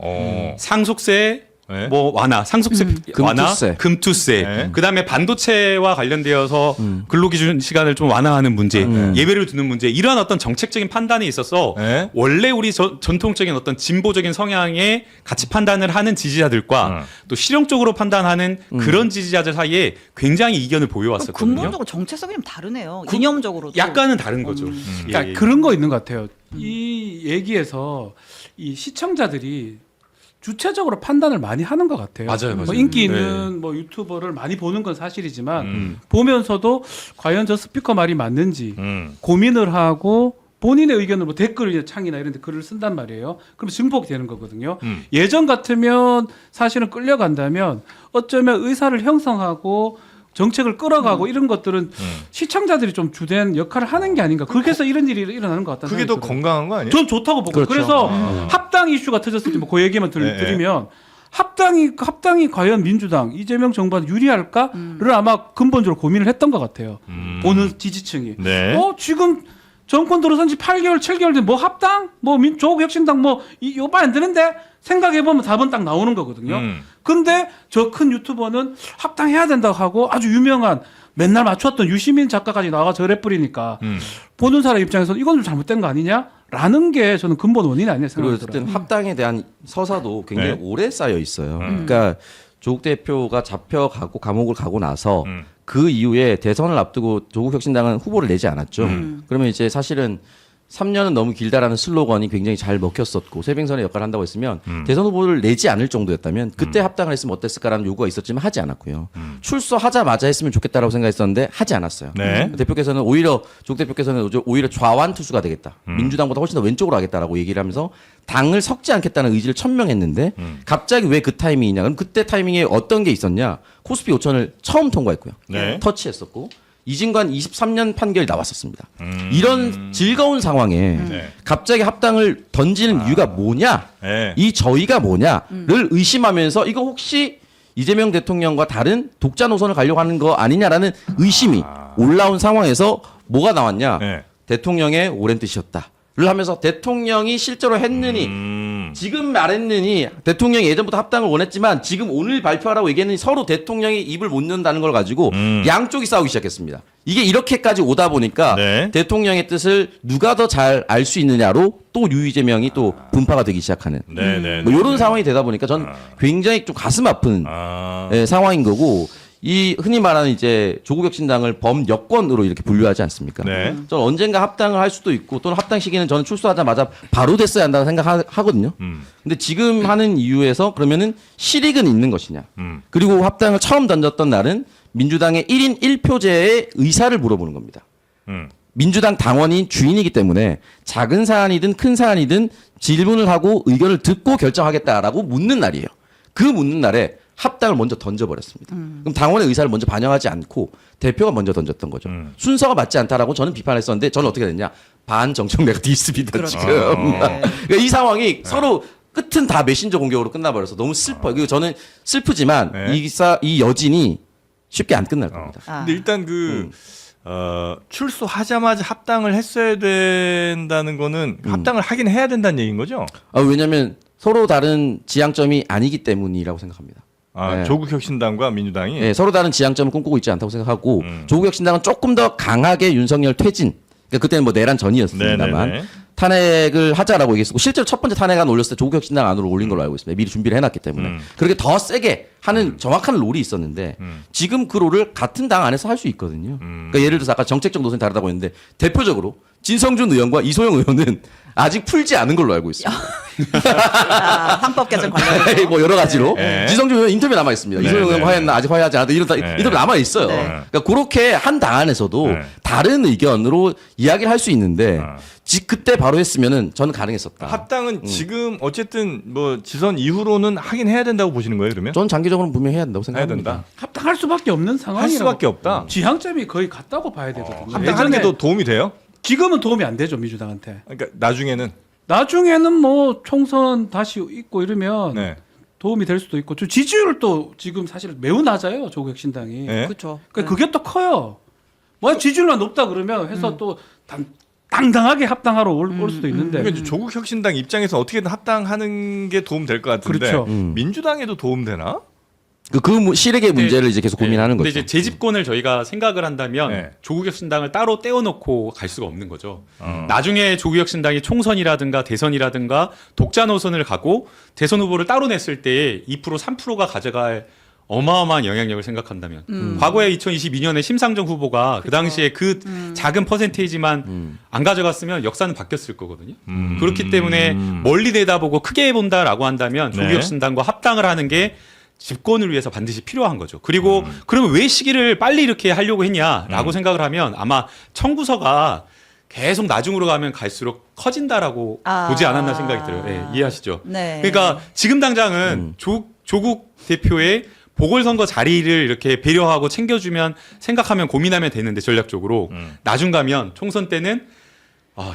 상속세 네. 뭐 완화, 상속세 완화, 금투세. 금투세, 네. 그다음에 반도체와 관련되어서 근로기준 시간을 좀 완화하는 문제, 예외를 두는 문제, 이러한 어떤 정책적인 판단에 있어서 네. 원래 우리 전통적인 어떤 진보적인 성향의 가치 판단을 하는 지지자들과 또 실용적으로 판단하는 그런 지지자들 사이에 굉장히 이견을 보여왔었거든요. 근본적으로 정체성이 좀 다르네요. 이념적으로도. 약간은 다른 거죠. 그러니까 예, 예. 그런 거 있는 것 같아요. 이 얘기에서 이 시청자들이 주체적으로 판단을 많이 하는 것 같아요. 맞아요, 맞아요. 뭐 인기 네. 있는 뭐 유튜버를 많이 보는 건 사실이지만 보면서도 과연 저 스피커 말이 맞는지 고민을 하고 본인의 의견을 뭐 댓글 창이나 이런 데 글을 쓴단 말이에요. 그럼 증폭이 되는 거거든요. 예전 같으면 사실은 끌려간다면 어쩌면 의사를 형성하고 정책을 끌어가고 이런 것들은 시청자들이 좀 주된 역할을 하는 게 아닌가. 그래서 이런 일이 일어나는 것 같다. 그게 더 건강한 거 아니에요? 전 좋다고 보고. 그렇죠. 그래서 합당 이슈가 터졌을 때 뭐 그 얘기만 드리면 합당이 과연 민주당 이재명 정부한테 유리할까를 아마 근본적으로 고민을 했던 것 같아요. 보는 지지층이. 네. 지금 정권 들어선 지 8개월, 7개월 된 뭐 합당, 뭐 조국혁신당 뭐 요거 안 되는데 생각해 보면 답은 딱 나오는 거거든요. 근데 저 큰 유튜버는 합당해야 된다고 하고 아주 유명한 맨날 맞췄던 유시민 작가까지 나와 저래 뿌리니까 보는 사람 입장에서는 이건 좀 잘못된 거 아니냐라는 게 저는 근본 원인이 아니냐 그리고 생각이 어쨌든 들어요. 합당에 대한 서사도 굉장히 네. 오래 쌓여 있어요. 그러니까 조국 대표가 잡혀가고 감옥을 가고 나서 그 이후에 대선을 앞두고 조국혁신당은 후보를 내지 않았죠. 그러면 이제 사실은 3년은 너무 길다라는 슬로건이 굉장히 잘 먹혔었고 세빙선의 역할을 한다고 했으면 대선 후보를 내지 않을 정도였다면 그때 합당을 했으면 어땠을까라는 요구가 있었지만 하지 않았고요. 출소하자마자 했으면 좋겠다라고 생각했었는데 하지 않았어요. 네. 대표께서는 조국 대표께서는 오히려 좌완 투수가 되겠다. 민주당보다 훨씬 더 왼쪽으로 하겠다라고 얘기를 하면서 당을 섞지 않겠다는 의지를 천명했는데 갑자기 왜 그 타이밍이냐? 그럼 그때 타이밍에 어떤 게 있었냐? 코스피 5천을 처음 통과했고요. 네. 터치했었고 이진관 23년 판결이 나왔었습니다. 이런 즐거운 상황에 네. 갑자기 합당을 던지는 이유가 뭐냐? 네. 이 저희가 뭐냐를 의심하면서 이거 혹시 이재명 대통령과 다른 독자 노선을 가려고 하는 거 아니냐라는 의심이 올라온 상황에서 뭐가 나왔냐? 네. 대통령의 오랜 뜻이었다를 하면서 대통령이 실제로 했느니 지금 말했느니 대통령이 예전부터 합당을 원했지만 지금 오늘 발표하라고 얘기했느니 서로 대통령이 입을 못 연다는 걸 가지고 양쪽이 싸우기 시작했습니다. 이게 이렇게까지 오다 보니까 네. 대통령의 뜻을 누가 더 잘 알 수 있느냐로 또 유이재명이 또 분파가 되기 시작하는 네. 뭐 이런 상황이 되다 보니까 저는 굉장히 좀 가슴 아픈 아. 예, 상황인 거고 이 흔히 말하는 이제 조국혁신당을 범여권으로 이렇게 분류하지 않습니까? 네. 저는 언젠가 합당을 할 수도 있고 또는 합당 시기는 저는 출소하자마자 바로 됐어야 한다고 생각하거든요. 근데 지금 하는 이유에서 그러면은 실익은 있는 것이냐? 그리고 합당을 처음 던졌던 날은 민주당의 1인 1표제의 의사를 물어보는 겁니다. 민주당 당원이 주인이기 때문에 작은 사안이든 큰 사안이든 질문을 하고 의견을 듣고 결정하겠다라고 묻는 날이에요. 그 묻는 날에 합당을 먼저 던져버렸습니다. 그럼 당원의 의사를 먼저 반영하지 않고 대표가 먼저 던졌던 거죠. 순서가 맞지 않다라고 저는 비판했었는데 저는 어떻게 됐냐. 반정청 내가 디스입니다 지금. 그러니까 이 상황이 서로 끝은 다 메신저 공격으로 끝나버려서 너무 슬퍼요. 그리고 저는 슬프지만 네. 이 여진이 쉽게 안 끝날 겁니다. 근데 일단 출소하자마자 합당을 했어야 된다는 거는 합당을 하긴 해야 된다는 얘기인 거죠? 왜냐하면 서로 다른 지향점이 아니기 때문이라고 생각합니다. 네. 조국혁신당과 민주당이 네, 서로 다른 지향점을 꿈꾸고 있지 않다고 생각하고 조국혁신당은 조금 더 강하게 윤석열 퇴진. 그러니까 그때는 뭐 내란 전이었습니다만 네네네. 탄핵을 하자라고 얘기했고 실제로 첫 번째 탄핵안 올렸을 때 조국혁신당 안으로 올린 걸로 알고 있습니다. 미리 준비를 해놨기 때문에 그렇게 더 세게 하는 정확한 롤이 있었는데 지금 그 롤을 같은 당 안에서 할 수 있거든요. 그러니까 예를 들어서 아까 정책적 노선이 다르다고 했는데 대표적으로 진성준 의원과 이소영 의원은 아직 풀지 않은 걸로 알고 있습니다. 항법 개정 관련해서 뭐 여러 가지로 네. 진성준 의원 인터뷰 남아 있습니다. 네, 이소영 의원 네. 화해했나 아직 화해하지 않았다 이런 인터뷰 남아 있어요. 네. 그러니까 그렇게 한 당 안에서도 네. 다른 의견으로 이야기를 할 수 있는데 그때 바로 했으면은 저는 가능했었다. 합당은 지금 어쨌든 뭐 지선 이후로는 하긴 해야 된다고 보시는 거예요, 그러면? 저는 장기적으로는 분명히 해야 된다고 해야 생각합니다. 된다. 합당할 수밖에 없는 상황이라고. 할 수밖에 없다. 지향점이 거의 같다고 봐야 되거든요. 합당하는 게 더 도움이 돼요? 지금은 도움이 안 되죠 민주당한테. 그러니까 나중에는 나중에는 뭐 총선 다시 있고 이러면 네. 도움이 될 수도 있고 지지율도 지금 사실 매우 낮아요 조국혁신당이. 네. 그렇죠. 그러니까 그게 또 커요. 뭐 지지율만 높다 그러면 해서 또 당당하게 합당하러 올 수도 있는데. 그러니까 이제 조국혁신당 입장에서 어떻게든 합당하는 게 도움 될 것 같은데 그렇죠. 민주당에도 도움 되나? 그 실익의 문제를 이제 계속 고민하는 근데 거죠. 이제 재집권을 저희가 생각을 한다면 네. 조국혁신당을 따로 떼어놓고 갈 수가 없는 거죠. 나중에 조국혁신당이 총선이라든가 대선이라든가 독자 노선을 가고 대선 후보를 따로 냈을 때 2% 3%가 가져갈 어마어마한 영향력을 생각한다면 과거에 2022년에 심상정 후보가 그 당시에 그 작은 퍼센테이지만 안 가져갔으면 역사는 바뀌었을 거거든요. 그렇기 때문에 멀리 내다보고 크게 본다라고 한다면 네. 조국혁신당과 합당을 하는 게 집권을 위해서 반드시 필요한 거죠. 그리고 그러면 왜 시기를 빨리 이렇게 하려고 했냐라고 생각을 하면 아마 청구서가 계속 나중으로 가면 갈수록 커진다라고 보지 않았나 생각이 들어요. 네, 이해하시죠? 네. 그러니까 지금 당장은 조국 대표의 보궐선거 자리를 이렇게 배려하고 챙겨주면 생각하면 고민하면 되는데 전략적으로 나중 가면 총선 때는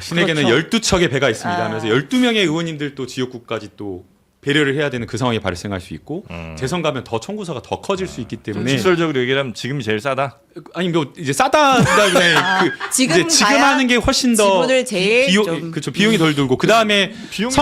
신에게는 그렇죠. 12척의 배가 있습니다 아. 하면서 12명의 의원님들 또 지역구까지 또 배려를 해야 되는 그 상황이 발생할 수 있고 재선 가면 더 청구서가 더 커질 수 있기 때문에 직설적으로 얘기하면 지금이 제일 싸다. 아니 뭐 이제 싸다 그냥 지금 이제 지금 가야 하는 게 훨씬 더 지분을 제일 비용 그렇죠 비용이 덜 들고 그 다음에 비용이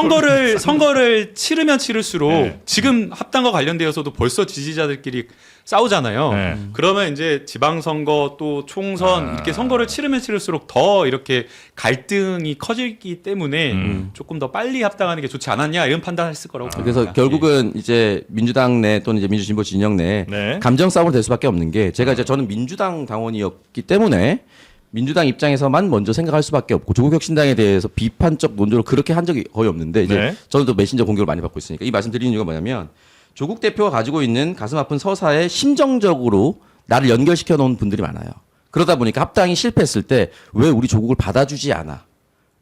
선거를 치르면 치를수록 네. 지금 합당과 관련되어서도 벌써 지지자들끼리 싸우잖아요. 네. 그러면 이제 지방선거 또 총선 이렇게 선거를 치르면 치를수록 더 이렇게 갈등이 커지기 때문에 조금 더 빨리 합당하는 게 좋지 않았냐 이런 판단했을 거라고 그래서 봅니다. 결국은 이제 민주당 내 또는 이제 민주진보 진영 내 네. 감정 싸움으로 될 수밖에 없는 게 제가 이제 저는 민주당 당원이었기 때문에 민주당 입장에서만 먼저 생각할 수밖에 없고 조국혁신당에 대해서 비판적 논조를 그렇게 한 적이 거의 없는데 이제 네. 저는 또 메신저 공격을 많이 받고 있으니까 이 말씀 드리는 이유가 뭐냐면 조국 대표가 가지고 있는 가슴 아픈 서사에 심정적으로 나를 연결시켜 놓은 분들이 많아요. 그러다 보니까 합당이 실패했을 때 왜 우리 조국을 받아주지 않아?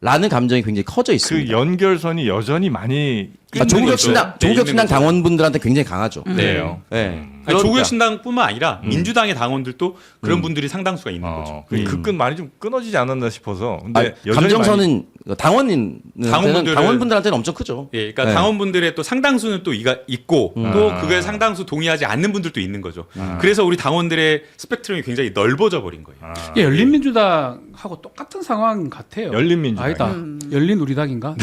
라는 감정이 굉장히 커져 그 있습니다. 연결선이 여전히 많이 조국혁신당 네, 있는 거죠. 당원분들한테 굉장히 강하죠. 있네요. 네. 아니, 조국혁신당뿐만 아니라 민주당의 당원들도 그런 음. 분들이 상당수가 있는 거죠. 그 끈 많이 좀 끊어지지 않았나 싶어서. 근데 아니, 감정선은 당원분들을- 당원분들한테는 엄청 크죠. 예, 그러니까 네. 당원분들의 또 상당수는 또 이가 있고 또 그게 상당수 동의하지 않는 분들도 있는 거죠. 그래서 우리 당원들의 스펙트럼이 굉장히 넓어져 버린 거예요. 이게 열린민주당하고 똑같은 상황 같아요. 열린민주당. 아니다. 열린우리당인가?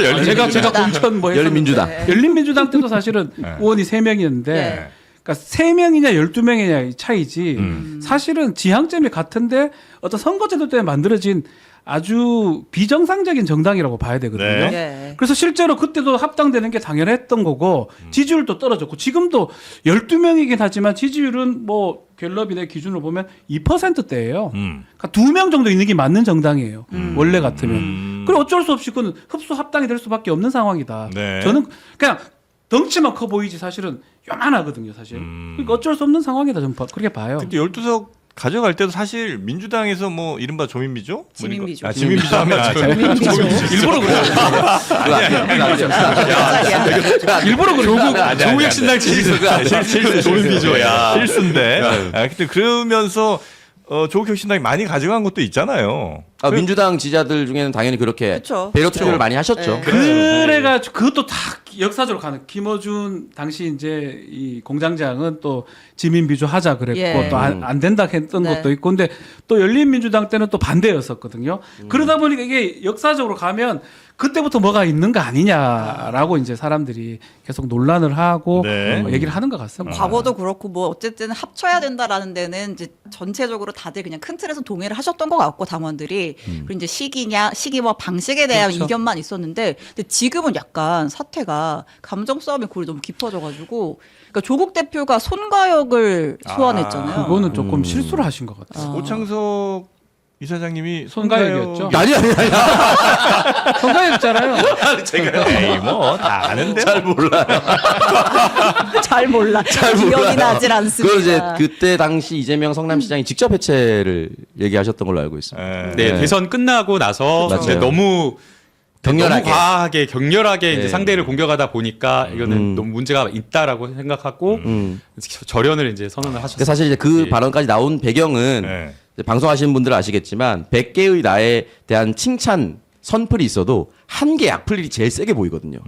열린민주당. 제가 공천 뭐 열린민주당. 네. 열린민주당 때도 사실은 의원이 3명이었는데 네. 그러니까 3명이냐 12명이냐 차이지 사실은 지향점이 같은데 어떤 선거제도 때문에 만들어진 아주 비정상적인 정당이라고 봐야 되거든요. 네. 예. 그래서 실제로 그때도 합당되는 게 당연했던 거고 지지율도 떨어졌고 지금도 12명이긴 하지만 지지율은 뭐 갤럽이나 기준으로 보면 2%대예요. 그러니까 2명 정도 있는 게 맞는 정당이에요. 원래 같으면. 그리고 어쩔 수 없이 그건 흡수 합당이 될 수밖에 없는 상황이다. 네. 저는 그냥 덩치만 커 보이지 사실은 요만하거든요, 사실. 그러니까 어쩔 수 없는 상황이다 좀 그렇게 봐요. 근데 12석 가져갈 때도 사실 민주당에서 뭐 이른바 조민비죠? 지민비죠. 아, 지민비죠 하면 일부러 그래요. 일부러 그래요. 조국혁신당 지지자 조민비조야. 실수인데. 근데 그러면서 조국혁신당이 많이 가져간 것도 있잖아요. 민주당 지지자들 중에는 당연히 그렇게 그쵸. 배려 투표를 많이 하셨죠. 네. 그래가지고 그것도 다 역사적으로 가는 김어준 당시 이제 이 공장장은 또 지민비주 하자 그랬고 예. 또 안 된다 했던 네. 것도 있고 근데 또 열린민주당 때는 또 반대였었거든요. 그러다 보니까 이게 역사적으로 가면 그때부터 뭐가 있는 거 아니냐라고 이제 사람들이 계속 논란을 하고 네. 얘기를 하는 것 같습니다. 과거도 그렇고 뭐 어쨌든 합쳐야 된다라는 데는 이제 전체적으로 다들 그냥 큰 틀에서 동의를 하셨던 것 같고 당원들이 그리고 이제 시기와 방식에 대한 그렇죠. 이견만 있었는데 근데 지금은 약간 사태가 감정 싸움의 골이 너무 깊어져가지고 그러니까 조국 대표가 손가역을 소환했잖아요. 그거는 조금 실수를 하신 것 같아요. 오창석 이사장님이 손가역이었죠? 아니. son가였잖아요. 에이 뭐다 아는데. 잘 몰라요. 잘 몰라. 기억이 나질 않습니다. 그걸 이제 그때 당시 이재명 성남시장이 직접 해체를 얘기하셨던 걸로 알고 있습니다. 네, 네. 대선 끝나고 나서 맞아요. 이제 너무 격렬하게. 너무 과하게 격렬하게 이제 네. 상대를 공격하다 보니까 이거는 너무 문제가 있다라고 생각하고 절연을 이제 선언을 하셨어요. 근데 사실 이제 그 예. 발언까지 나온 배경은 네. 이제 방송하시는 분들은 아시겠지만 100개의 나에 대한 칭찬 선플이 있어도 한 개 악플이 제일 세게 보이거든요.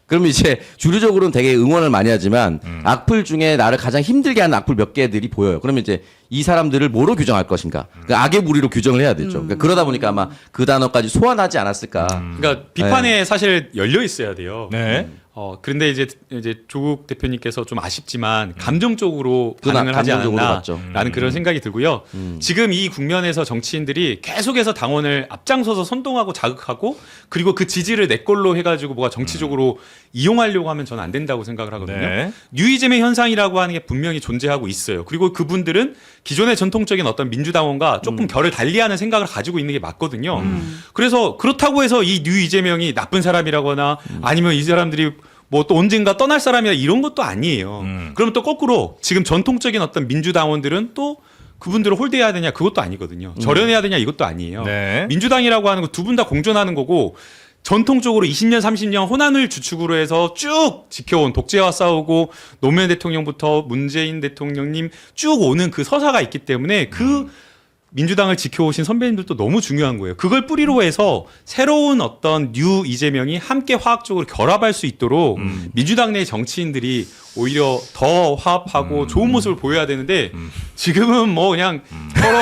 그러면 이제 주류적으로는 되게 응원을 많이 하지만 악플 중에 나를 가장 힘들게 하는 악플 몇 개들이 보여요. 그러면 이제 이 사람들을 뭐로 규정할 것인가? 그러니까 악의 무리로 규정을 해야 되죠. 그러다 보니까 아마 그 단어까지 소환하지 않았을까. 그러니까 비판에 사실 열려 있어야 돼요. 네. 그런데 이제 조국 대표님께서 좀 아쉽지만 감정적으로 그건 반응을 하지 감정적으로 않았나라는 봤죠. 그런 생각이 들고요. 지금 이 국면에서 정치인들이 계속해서 당원을 앞장서서 선동하고 자극하고 그리고 그 지지를 내 걸로 해가지고 뭐가 정치적으로 이용하려고 하면 저는 안 된다고 생각을 하거든요. 네. 뉴이즘의 현상이라고 하는 게 분명히 존재하고 있어요. 그리고 그분들은 기존의 전통적인 어떤 민주당원과 조금 결을 달리하는 생각을 가지고 있는 게 맞거든요. 그래서 그렇다고 해서 이 뉴이재명이 나쁜 사람이라거나 아니면 이 사람들이 뭐 또 언젠가 떠날 사람이다 이런 것도 아니에요. 그럼 또 거꾸로 지금 전통적인 어떤 민주당원들은 또 그분들을 홀대해야 되냐 그것도 아니거든요. 절연해야 되냐 이것도 아니에요. 네. 민주당이라고 하는 거 두 분 다 공존하는 거고 전통적으로 20년, 30년 호남을 주축으로 해서 쭉 지켜온 독재와 싸우고 노무현 대통령부터 문재인 대통령님 쭉 오는 그 서사가 있기 때문에 그 민주당을 지켜오신 선배님들도 너무 중요한 거예요. 그걸 뿌리로 해서 새로운 어떤 뉴 이재명이 함께 화학적으로 결합할 수 있도록 민주당 내 정치인들이 오히려 더 화합하고 좋은 모습을 보여야 되는데 지금은 뭐 그냥 서로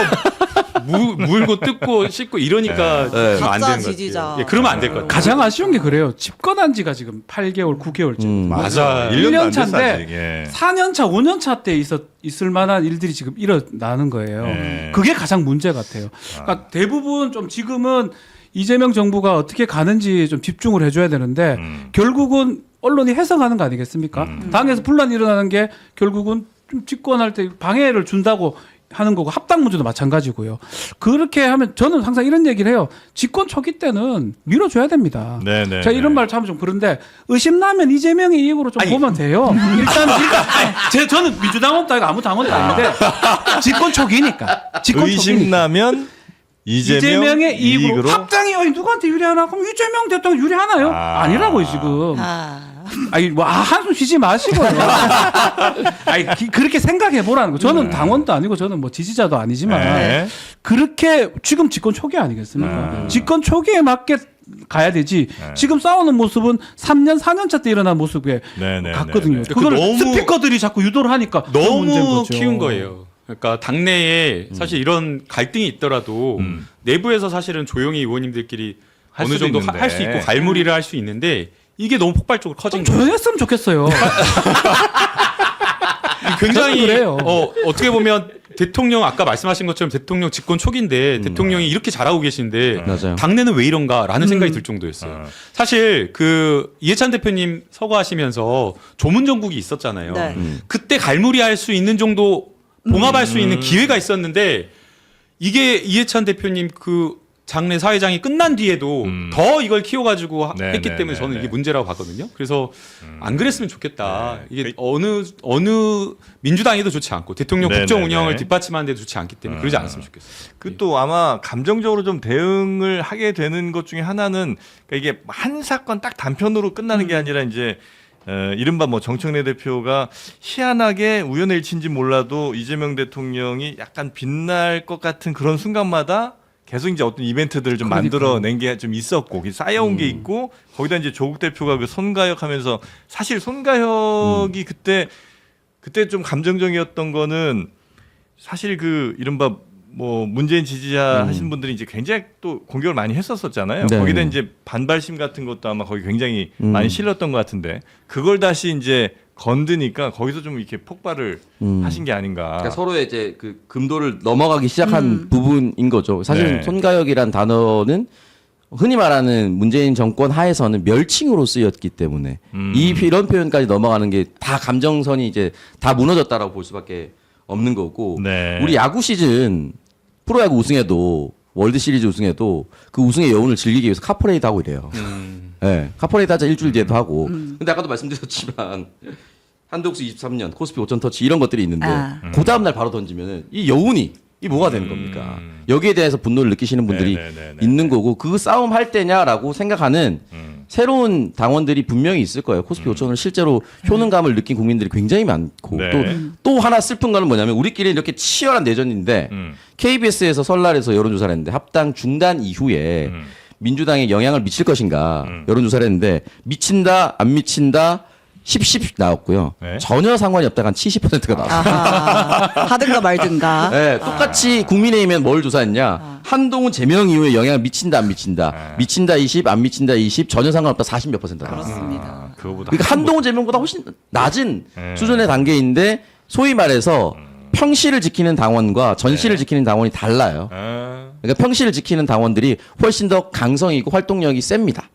물고 뜯고 씻고 이러니까 네. 그러면 안 가짜 되는 지지자. 거죠. 예, 그러면 안 될 것 같아요. 가장 아쉬운 게 그래요. 집권한 지가 지금 8개월, 9개월째. 맞아. 1년도 안 1년 차인데 됐어, 아직. 예. 4년 차, 5년 차 때 있을 만한 일들이 지금 일어나는 거예요. 네. 그게 가장 문제 같아요. 그러니까 대부분 좀 지금은 이재명 정부가 어떻게 가는지 좀 집중을 해줘야 되는데 결국은 언론이 해석하는 거 아니겠습니까? 당에서 분란이 일어나는 게 결국은 좀 집권할 때 방해를 준다고 하는 거고 합당 문제도 마찬가지고요. 그렇게 하면 저는 항상 이런 얘기를 해요. 집권 초기 때는 밀어줘야 됩니다. 네네. 제가 이런 말 참 좀 그런데 의심나면 이재명의 이익으로 좀 보면 돼요. 저는 민주당원도 아니고 아무 당원도 아닌데 집권 초기니까. 집권 초기니까. 의심나면 이재명의 이익으로 합당이 누구한테 유리하나? 그럼 이재명 대통령 유리하나요? 아니라고요 지금. 아니 뭐 한숨 쉬지 마시고요. 아니 그렇게 생각해 보라는 거. 저는 당원도 아니고 저는 뭐 지지자도 아니지만 네. 그렇게 지금 집권 초기 아니겠습니까? 집권 초기에 맞게 가야 되지. 지금 싸우는 모습은 3년, 4년 차 때 일어난 모습에 네네. 같거든요. 네네. 그걸 너무- 스피커들이 자꾸 유도를 하니까 그런 문제인 너무 거죠. 키운 거예요. 그러니까 당내에 사실 이런 갈등이 있더라도 내부에서 사실은 조용히 의원님들끼리 할 어느 수도 정도 있는데. 할 수 있고 갈무리를 할 수 있는데 이게 너무 폭발적으로 커진 좀 거예요. 조용했으면 좋겠어요. 굉장히 저는 그래요. 어떻게 보면 대통령 아까 말씀하신 것처럼 대통령 집권 초기인데 대통령이 이렇게 잘하고 계신데 맞아요. 당내는 왜 이런가라는 생각이 들 정도였어요. 사실 그 이해찬 대표님 서거하시면서 조문 정국이 있었잖아요. 네. 그때 갈무리할 수 있는 정도 봉합할 수 있는 기회가 있었는데 이게 이해찬 대표님 그 장례 사회장이 끝난 뒤에도 더 이걸 키워가지고 네, 했기 네, 때문에 네, 저는 네. 이게 문제라고 봤거든요. 그래서 안 그랬으면 좋겠다. 네. 이게 어느 민주당에도 좋지 않고 대통령 네, 국정 네, 운영을 네. 뒷받침하는 데도 좋지 않기 때문에 그러지 않았으면 좋겠어요. 그 또 아마 감정적으로 좀 대응을 하게 되는 것 중에 하나는 그러니까 이게 한 사건 딱 단편으로 끝나는 게 아니라 이제 이른바 뭐 정청래 대표가 희한하게 우연의 일치인지 몰라도 이재명 대통령이 약간 빛날 것 같은 그런 순간마다 계속 이제 어떤 이벤트들을 좀 만들어낸 게 좀 있었고 쌓여온 게 있고 거기다 이제 조국 대표가 그 손가역하면서 사실 손가역이 그때 좀 감정적이었던 거는 사실 그 이른바 뭐 문재인 지지자 하신 분들이 이제 굉장히 또 공격을 많이 했었잖아요. 네. 거기다 이제 반발심 같은 것도 아마 거기 굉장히 많이 실렸던 것 같은데 그걸 다시 이제 건드니까 거기서 좀 이렇게 폭발을 하신 게 아닌가. 그러니까 서로의 이제 그 금도를 넘어가기 시작한 부분인 거죠. 사실 네. 손가역이란 단어는 흔히 말하는 문재인 정권 하에서는 멸칭으로 쓰였기 때문에 이런 표현까지 넘어가는 게 다 감정선이 이제 다 무너졌다라고 볼 수밖에 없는 거고. 네. 우리 야구 시즌 프로야구 우승해도 월드 시리즈 우승해도 그 우승의 여운을 즐기기 위해서 카퍼레이드 하고 이래요. 네, 카퍼레이드 하자 일주일 뒤에도 하고. 근데 아까도 말씀드렸지만 한독수 23년, 코스피 5천 터치 이런 것들이 있는데 그 다음 날 바로 던지면은 이 여운이 이 뭐가 되는 겁니까? 여기에 대해서 분노를 느끼시는 분들이 네네네네. 있는 거고 그 싸움 할 때냐라고 생각하는 새로운 당원들이 분명히 있을 거예요. 코스피 5천을 실제로 효능감을 느낀 국민들이 굉장히 많고 네. 또 하나 슬픈 거는 뭐냐면 우리끼리 이렇게 치열한 내전인데 KBS에서 설날에서 여론조사를 했는데 합당 중단 이후에 민주당에 영향을 미칠 것인가 여론조사를 했는데 미친다 안 미친다 10 나왔고요. 네. 전혀 상관이 없다가 한 70%가 나왔어요. 아하, 하든가 말든가. 네, 똑같이 국민의힘엔 뭘 조사했냐? 한동훈 제명 이후에 영향을 미친다 안 미친다. 미친다 20, 안 미친다 20, 전혀 상관없다 40 몇 %가 나왔어요. 그렇습니다. 그거보다 그러니까 한동훈 제명보다 훨씬 낮은 네. 수준의 단계인데 소위 말해서 평시를 지키는 당원과 전시를 지키는 당원이 달라요. 그러니까 평시를 지키는 당원들이 훨씬 더 강성이 있고 활동력이 셉니다.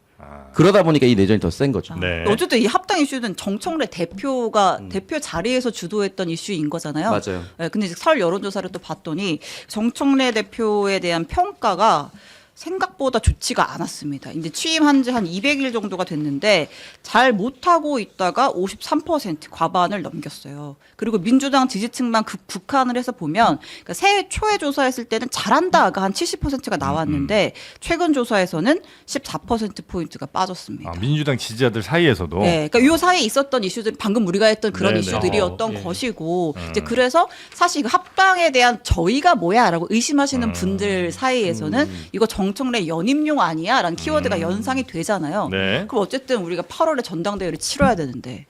그러다 보니까 이 내전이 더 센 거죠. 네. 어쨌든 이 합당 이슈는 정청래 대표가 대표 자리에서 주도했던 이슈인 거잖아요. 맞아요. 네, 근데 이제 설 여론조사를 또 봤더니 정청래 대표에 대한 평가가 생각보다 좋지가 않았습니다. 이제 취임한 지 한 200일 정도가 됐는데 잘 못하고 있다가 53% 과반을 넘겼어요. 그리고 민주당 지지층만 국한을 해서 보면 그러니까 새해 초에 조사했을 때는 잘한다가 한 70%가 나왔는데 최근 조사에서는 14%포인트가 빠졌습니다. 민주당 지지자들 사이에서도. 네, 그러니까 요 사이에 있었던 이슈들 방금 우리가 했던 그런 네네. 이슈들이었던 예. 것이고 이제 그래서 사실 그 합당에 대한 저희가 뭐야라고 의심하시는 분들 사이에서는 이거 정청래 연임용 아니야라는 키워드가 연상이 되잖아요. 네. 그럼 어쨌든 우리가 8월에 전당대회를 치러야 되는데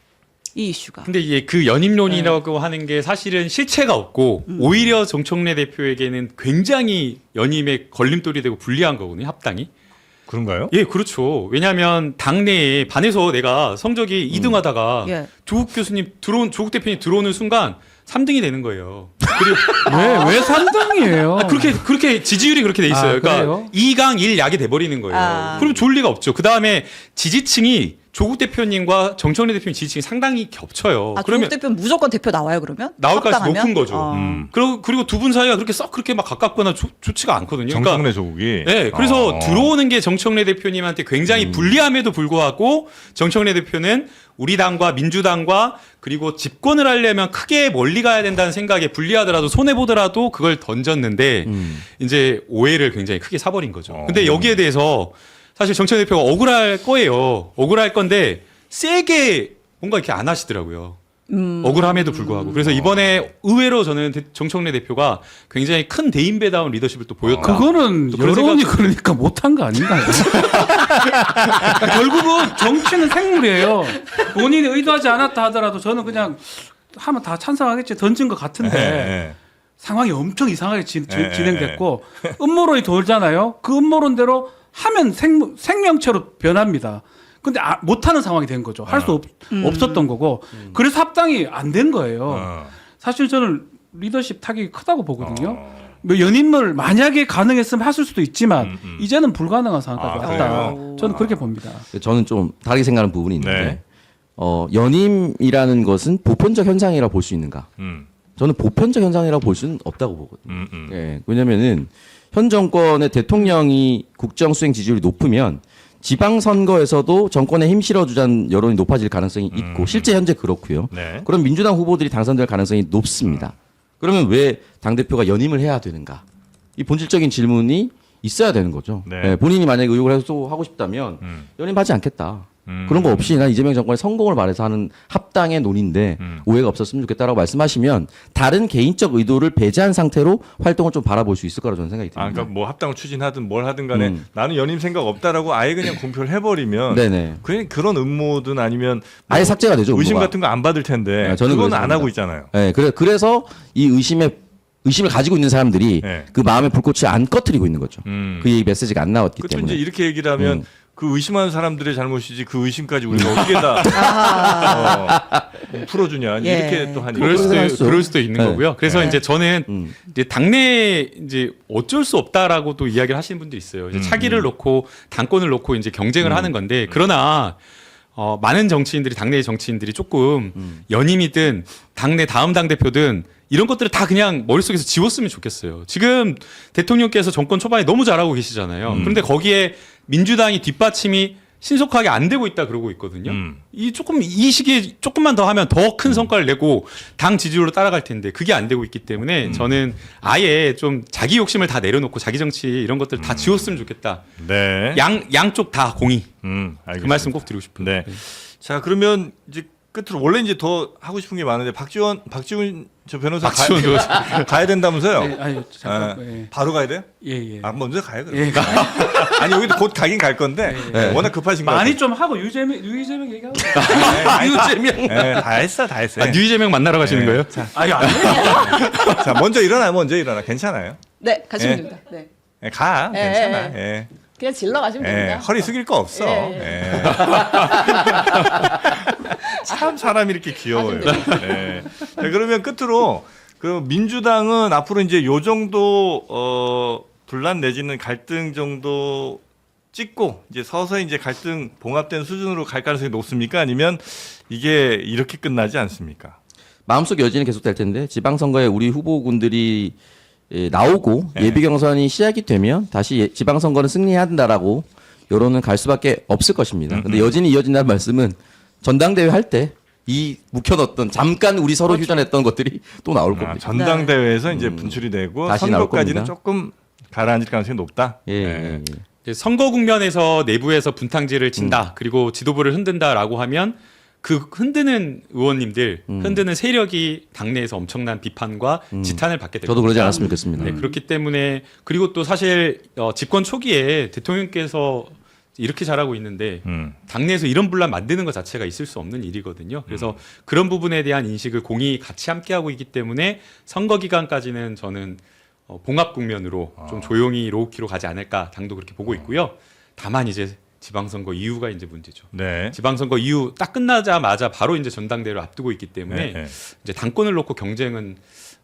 이 이슈가 근데 이게 그 연임론이라고 하는 게 사실은 실체가 없고 오히려 정청래 대표에게는 굉장히 연임에 걸림돌이 되고 불리한 거거든요, 합당이. 그런가요? 예, 그렇죠. 왜냐하면 당내에 반해서 내가 성적이 2등하다가 예. 조국 대표님 들어오는 순간 3등이 되는 거예요. 그리고 왜 3등이에요? 그렇게 지지율이 그렇게 돼 있어요. 아, 그러니까 그래요? 2강 1약이 돼 버리는 거예요. 아. 그럼 좋을 리가 없죠. 그다음에 지지층이 조국 대표님과 정청래 대표님 지지층이 상당히 겹쳐요. 아, 그러면 조국 대표는 무조건 대표 나와요 그러면? 나올 가능성이 합당하면? 높은 거죠. 아. 그리고 두 분 사이가 그렇게 막 가깝거나 좋지가 않거든요. 그러니까 정청래 조국이. 네, 그래서 들어오는 게 정청래 대표님한테 굉장히 불리함에도 불구하고 정청래 대표는 우리 당과 민주당과 그리고 집권을 하려면 크게 멀리 가야 된다는 생각에 불리하더라도 손해 보더라도 그걸 던졌는데 이제 오해를 굉장히 크게 사버린 거죠. 근데 여기에 대해서 사실 정청래 대표가 억울할 거예요. 억울할 건데 세게 뭔가 이렇게 안 하시더라고요. 억울함에도 불구하고. 그래서 이번에 의외로 저는 정청래 대표가 굉장히 큰 대인배다운 리더십을 또 보였다. 그거는 또 그런 여론이 생각- 그러니까 못한 거 아닌가요? 그러니까 결국은 정치는 생물이에요. 본인이 의도하지 않았다 하더라도 저는 그냥 하면 다 찬성하겠지 던진 것 같은데 네. 상황이 엄청 이상하게 네. 진행됐고 음모론이 돌잖아요. 그 음모론대로 하면 생명체로 변합니다. 근데 못하는 상황이 된 거죠. 할 수 없었던 거고. 그래서 합당이 안 된 거예요. 사실 저는 리더십 타격이 크다고 보거든요. 뭐 연임을 만약에 가능했으면 했을 수도 있지만 이제는 불가능한 상황까지 아, 왔다. 그래요? 저는 그렇게 봅니다. 저는 좀 다르게 생각하는 부분이 있는데 네. 연임이라는 것은 보편적 현상이라고 볼 수 있는가? 음. 저는 보편적 현상이라고 볼 수는 없다고 보거든요. 음. 예, 왜냐면은 현 정권의 대통령이 국정 수행 지지율이 높으면 지방선거에서도 정권에 힘 실어주자는 여론이 높아질 가능성이 있고 실제 현재 그렇고요. 네. 그럼 민주당 후보들이 당선될 가능성이 높습니다. 그러면 왜 당대표가 연임을 해야 되는가? 이 본질적인 질문이 있어야 되는 거죠. 네. 예, 본인이 만약에 의혹을 해소하고 싶다면 연임하지 않겠다. 그런 거 없이 난 이재명 정권의 성공을 말해서 하는 합당의 논의인데 오해가 없었으면 좋겠다라고 말씀하시면 다른 개인적 의도를 배제한 상태로 활동을 좀 바라볼 수 있을 거라고 저는 생각이 듭니다. 그러니까 뭐 합당을 추진하든 뭘 하든 간에 나는 연임 생각 없다라고 아예 그냥 공표를 해버리면 네네. 그냥 그런 음모든 아니면 뭐 아예 삭제가 되죠. 의심 음모가. 같은 거 안 받을 텐데 네, 저는 그건 그래서 안 하고 봅니다. 있잖아요. 네, 그래서 이 의심을 가지고 있는 사람들이 네. 그 마음의 불꽃을 안 꺼뜨리고 있는 거죠. 음. 그 메시지가 안 나왔기 그것도 때문에. 이제 이렇게 얘기를 하면 그 의심하는 사람들의 잘못이지 그 의심까지 우리가 어떻게 다 풀어주냐 예. 이렇게 또 하니까 그럴 수도 있는 네. 거고요. 그래서 이제 저는 음. 이제 당내 이제 어쩔 수 없다라고 또 이야기를 하시는 분들이 있어요. 이제 차기를 놓고 당권을 놓고 이제 경쟁을 하는 건데 그러나 많은 정치인들이 당내의 정치인들이 조금 연임이든 당내 다음 당 대표든 이런 것들을 다 그냥 머릿속에서 지웠으면 좋겠어요. 지금 대통령께서 정권 초반에 너무 잘하고 계시잖아요. 그런데 거기에 민주당이 뒷받침이 신속하게 안 되고 있다 그러고 있거든요. 이 시기에 조금만 더 하면 더 큰 성과를 내고 당 지지율로 따라갈 텐데 그게 안 되고 있기 때문에 저는 아예 좀 자기 욕심을 다 내려놓고 자기 정치 이런 것들 다 지웠으면 좋겠다. 네. 양쪽 다 공의. 알겠습니다. 그 말씀 꼭 드리고 싶어요. 네. 자 그러면 이제 끝으로 원래 이제 더 하고 싶은 게 많은데 박지원 저 변호사 박지원 가야 된다면서요? 예, 아니, 잠깐. 예. 예. 바로 가야 돼요? 예. 아 먼저 가요 그럼. 예. 아니 여기도 곧 가긴 갈 건데 워낙 급하신 거 많이 같아요. 좀 하고 유재명 얘기하고. 유재명. 다 했어. 아, 뉴이재명 만나러 가시는 거예요? 아니 아니. 자 먼저 일어나. 괜찮아요. 네, 가시면 예. 됩니다. 네. 가. 예, 괜찮아. 예. 예. 그냥 질러 가시면 예, 됩니다. 허리 숙일 거 없어. 예. 예. 참 사람이 이렇게 귀여워요. 예. 자, 그러면 끝으로 그 민주당은 앞으로 이제 요 정도 분란 내지는 갈등 정도 찍고 이제 서서히 이제 갈등 봉합된 수준으로 갈 가능성이 높습니까? 아니면 이게 이렇게 끝나지 않습니까? 마음속 여지는 계속될 텐데 지방선거에 우리 후보군들이 나오고 네. 예비 경선이 시작이 되면 다시 지방선거는 승리해야 한다라고 여론은 갈 수밖에 없을 것입니다. 근데 여진이 이어진다는 말씀은 전당대회 할 때 이 묵혀뒀던 잠깐 우리 서로 휴전했던 것들이 또 나올 겁니다. 전당대회에서 이제 분출이 되고 다시 나올 선거까지는 겁니다. 조금 가라앉을 가능성이 높다. 예, 네. 예, 예. 이제 선거 국면에서 내부에서 분탕질을 친다. 그리고 지도부를 흔든다라고 하면 그 흔드는 의원님들, 흔드는 세력이 당내에서 엄청난 비판과 지탄을 받게 됩니다. 저도 그러지 않았으면 좋겠습니다. 네, 그렇기 때문에 그리고 또 사실 집권 초기에 대통령께서 이렇게 잘하고 있는데 당내에서 이런 분란 만드는 것 자체가 있을 수 없는 일이거든요. 그래서 그런 부분에 대한 인식을 공히 같이 함께하고 있기 때문에 선거 기간까지는 저는 봉합 국면으로 좀 조용히 로우키로 가지 않을까 당도 그렇게 보고 있고요. 다만 이제 지방선거 이후가 이제 문제죠. 네. 지방선거 이후 딱 끝나자마자 바로 이제 전당대회를 앞두고 있기 때문에 네. 이제 당권을 놓고 경쟁은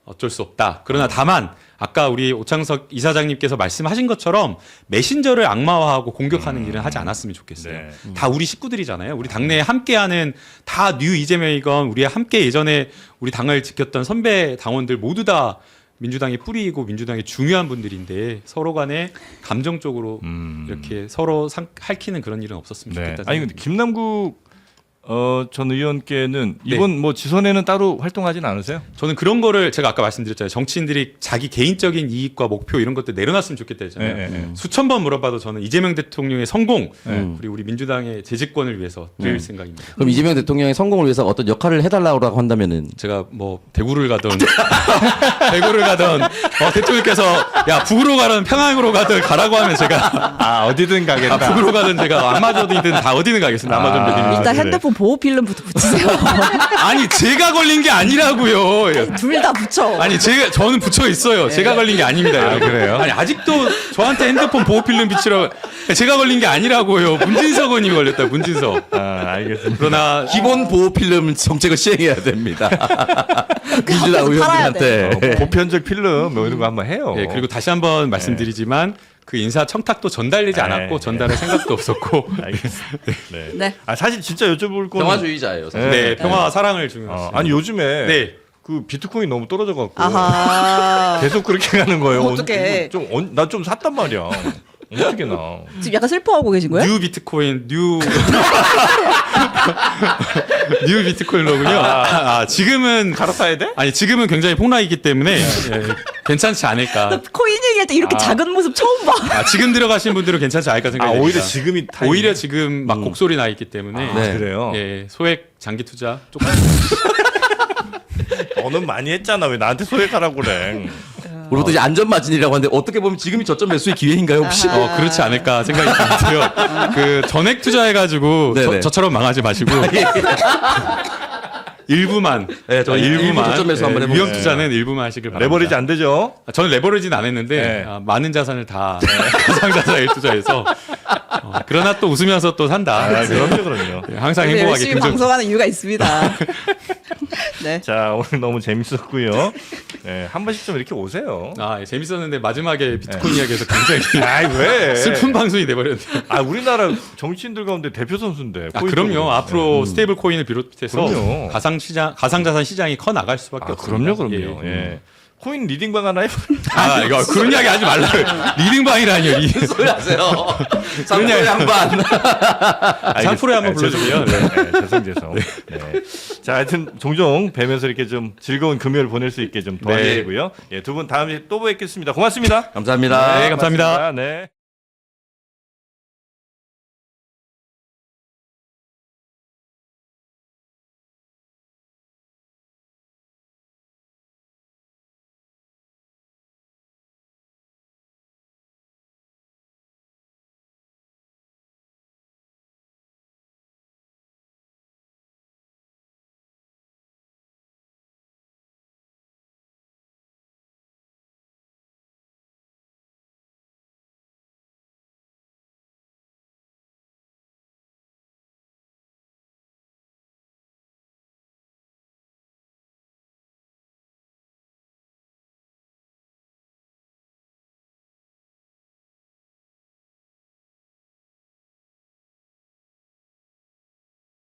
어쩔 수 없다. 그러나 다만 아까 우리 오창석 이사장님께서 말씀하신 것처럼 메신저를 악마화하고 공격하는 일은 하지 않았으면 좋겠어요. 네. 다 우리 식구들이잖아요. 우리 당내에 함께하는 다 뉴 이재명이건 우리 함께 예전에 우리 당을 지켰던 선배 당원들 모두 다 민주당의 뿌리이고 민주당의 중요한 분들인데 서로 간에 감정적으로 이렇게 서로 핥히는 그런 일은 없었으면 네. 좋겠다. 아니 근데 김남국 전 의원께는 네. 이번 뭐 지선에는 따로 활동하진 않으세요? 저는 그런 거를 제가 아까 말씀드렸잖아요. 정치인들이 자기 개인적인 이익과 목표 이런 것들 내려놨으면 좋겠다 했잖아요. 네, 네. 수천 번 물어봐도 저는 이재명 대통령의 성공 네. 그리고 우리 민주당의 재집권을 위해서 드릴 생각입니다. 그럼 이재명 대통령의 성공을 위해서 어떤 역할을 해달라고 한다면은 제가 뭐 대구를 가던 대구를 가던 대통령께서 야 북으로 가든 평양으로 가든 가라고 하면 제가 어디든 가겠다. 북으로 가든 제가 아마존이든 다 어디든 가겠습니다. 아마존 배드민턴. 일단 그래. 핸드폰 보호 필름부터 붙이세요. 아니 제가 걸린 게 아니라고요. 둘 다 붙여. 아니 저는 붙여 있어요. 제가 걸린 게 아닙니다. 여러분. 그래요? 아니 아직도 저한테 핸드폰 보호 필름 비치라고 제가 걸린 게 아니라고요. 문진석 의원이 걸렸다. 문진석. 알겠습니다. 그러나 기본 보호 필름 정책을 시행해야 됩니다. 민주당 앞에서 팔아야 의원들한테. 보편적 필름 뭐 이런 거 한번 해요. 예, 그리고 다시 한번 말씀드리지만 그 인사 청탁도 전달되지 않았고 전달할 생각도 없었고 알겠습니다. 네. 네. 사실 진짜 여쭤볼 거는 평화주의자예요. 사실. 네, 평화와 사랑을 중요하시죠. 아니 요즘에 네. 그 비트코인 너무 떨어져 갖고 아하. 계속 그렇게 가는 거예요. 어떡해. 나 좀 샀단 말이야. 어떻게 나? 지금 약간 슬퍼하고 계신 거예요? 뉴 비트코인 뉴 비트코인로군요. 지금은 갈아타야 돼? 아니 지금은 굉장히 폭락이기 때문에 괜찮지 않을까. 코인 얘기할 때 이렇게 작은 모습 처음 봐. 지금 들어가신 분들은 괜찮지 않을까 생각이 오히려 듭니다. 지금이 타이밍. 오히려 지금 막 곡소리 나 있기 때문에 네. 그래요. 예, 소액 장기 투자 조금 너는 많이 했잖아. 왜 나한테 소액하라고 그래? 우리부터 이제 안전마진이라고 하는데 어떻게 보면 지금이 저점 매수의 기회인가요 혹시? 그렇지 않을까 생각이 들어요. 그 전액 투자해가지고 네네. 저처럼 망하지 마시고 일부만, 네, 저 일부 저점 매수 한번 해보겠습니다. 위험 투자는 일부만 하시길 바랍니다. 레버리지 안 되죠? 저는 레버리지는 안 했는데 네. 많은 자산을 다 가상자산에 투자해서 그러나 또 웃으면서 또 산다. 그럼요. 항상 그래서 행복하게 열심히 방송하는 이유가 있습니다. 네. 자, 오늘 너무 재밌었고요. 네, 한 번씩 좀 이렇게 오세요. 재밌었는데 마지막에 비트코인 이야기에서 굉장히 아이 왜? 슬픈 방송이 돼버렸네요. 우리나라 정치인들 가운데 대표 선수인데. 그럼요. 코인 앞으로 스테이블 코인을 비롯해서 그럼요. 가상자산 시장이 커 나갈 수밖에 없습니다. 그럼요. 예. 코인 리딩방 하나 해보. 이거 그런 이야기 하지 말라요. 리딩방이라니요. 소리 하세요. 상표의 양반. 3%에 한번 불러주세요. 죄송. 네. 자, 하여튼 종종 뵈면서 이렇게 좀 즐거운 금요일 보낼 수 있게 좀 도와주시고요. 두 분 다음에 또 뵙겠습니다. 고맙습니다. 감사합니다. 네, 감사합니다. 네.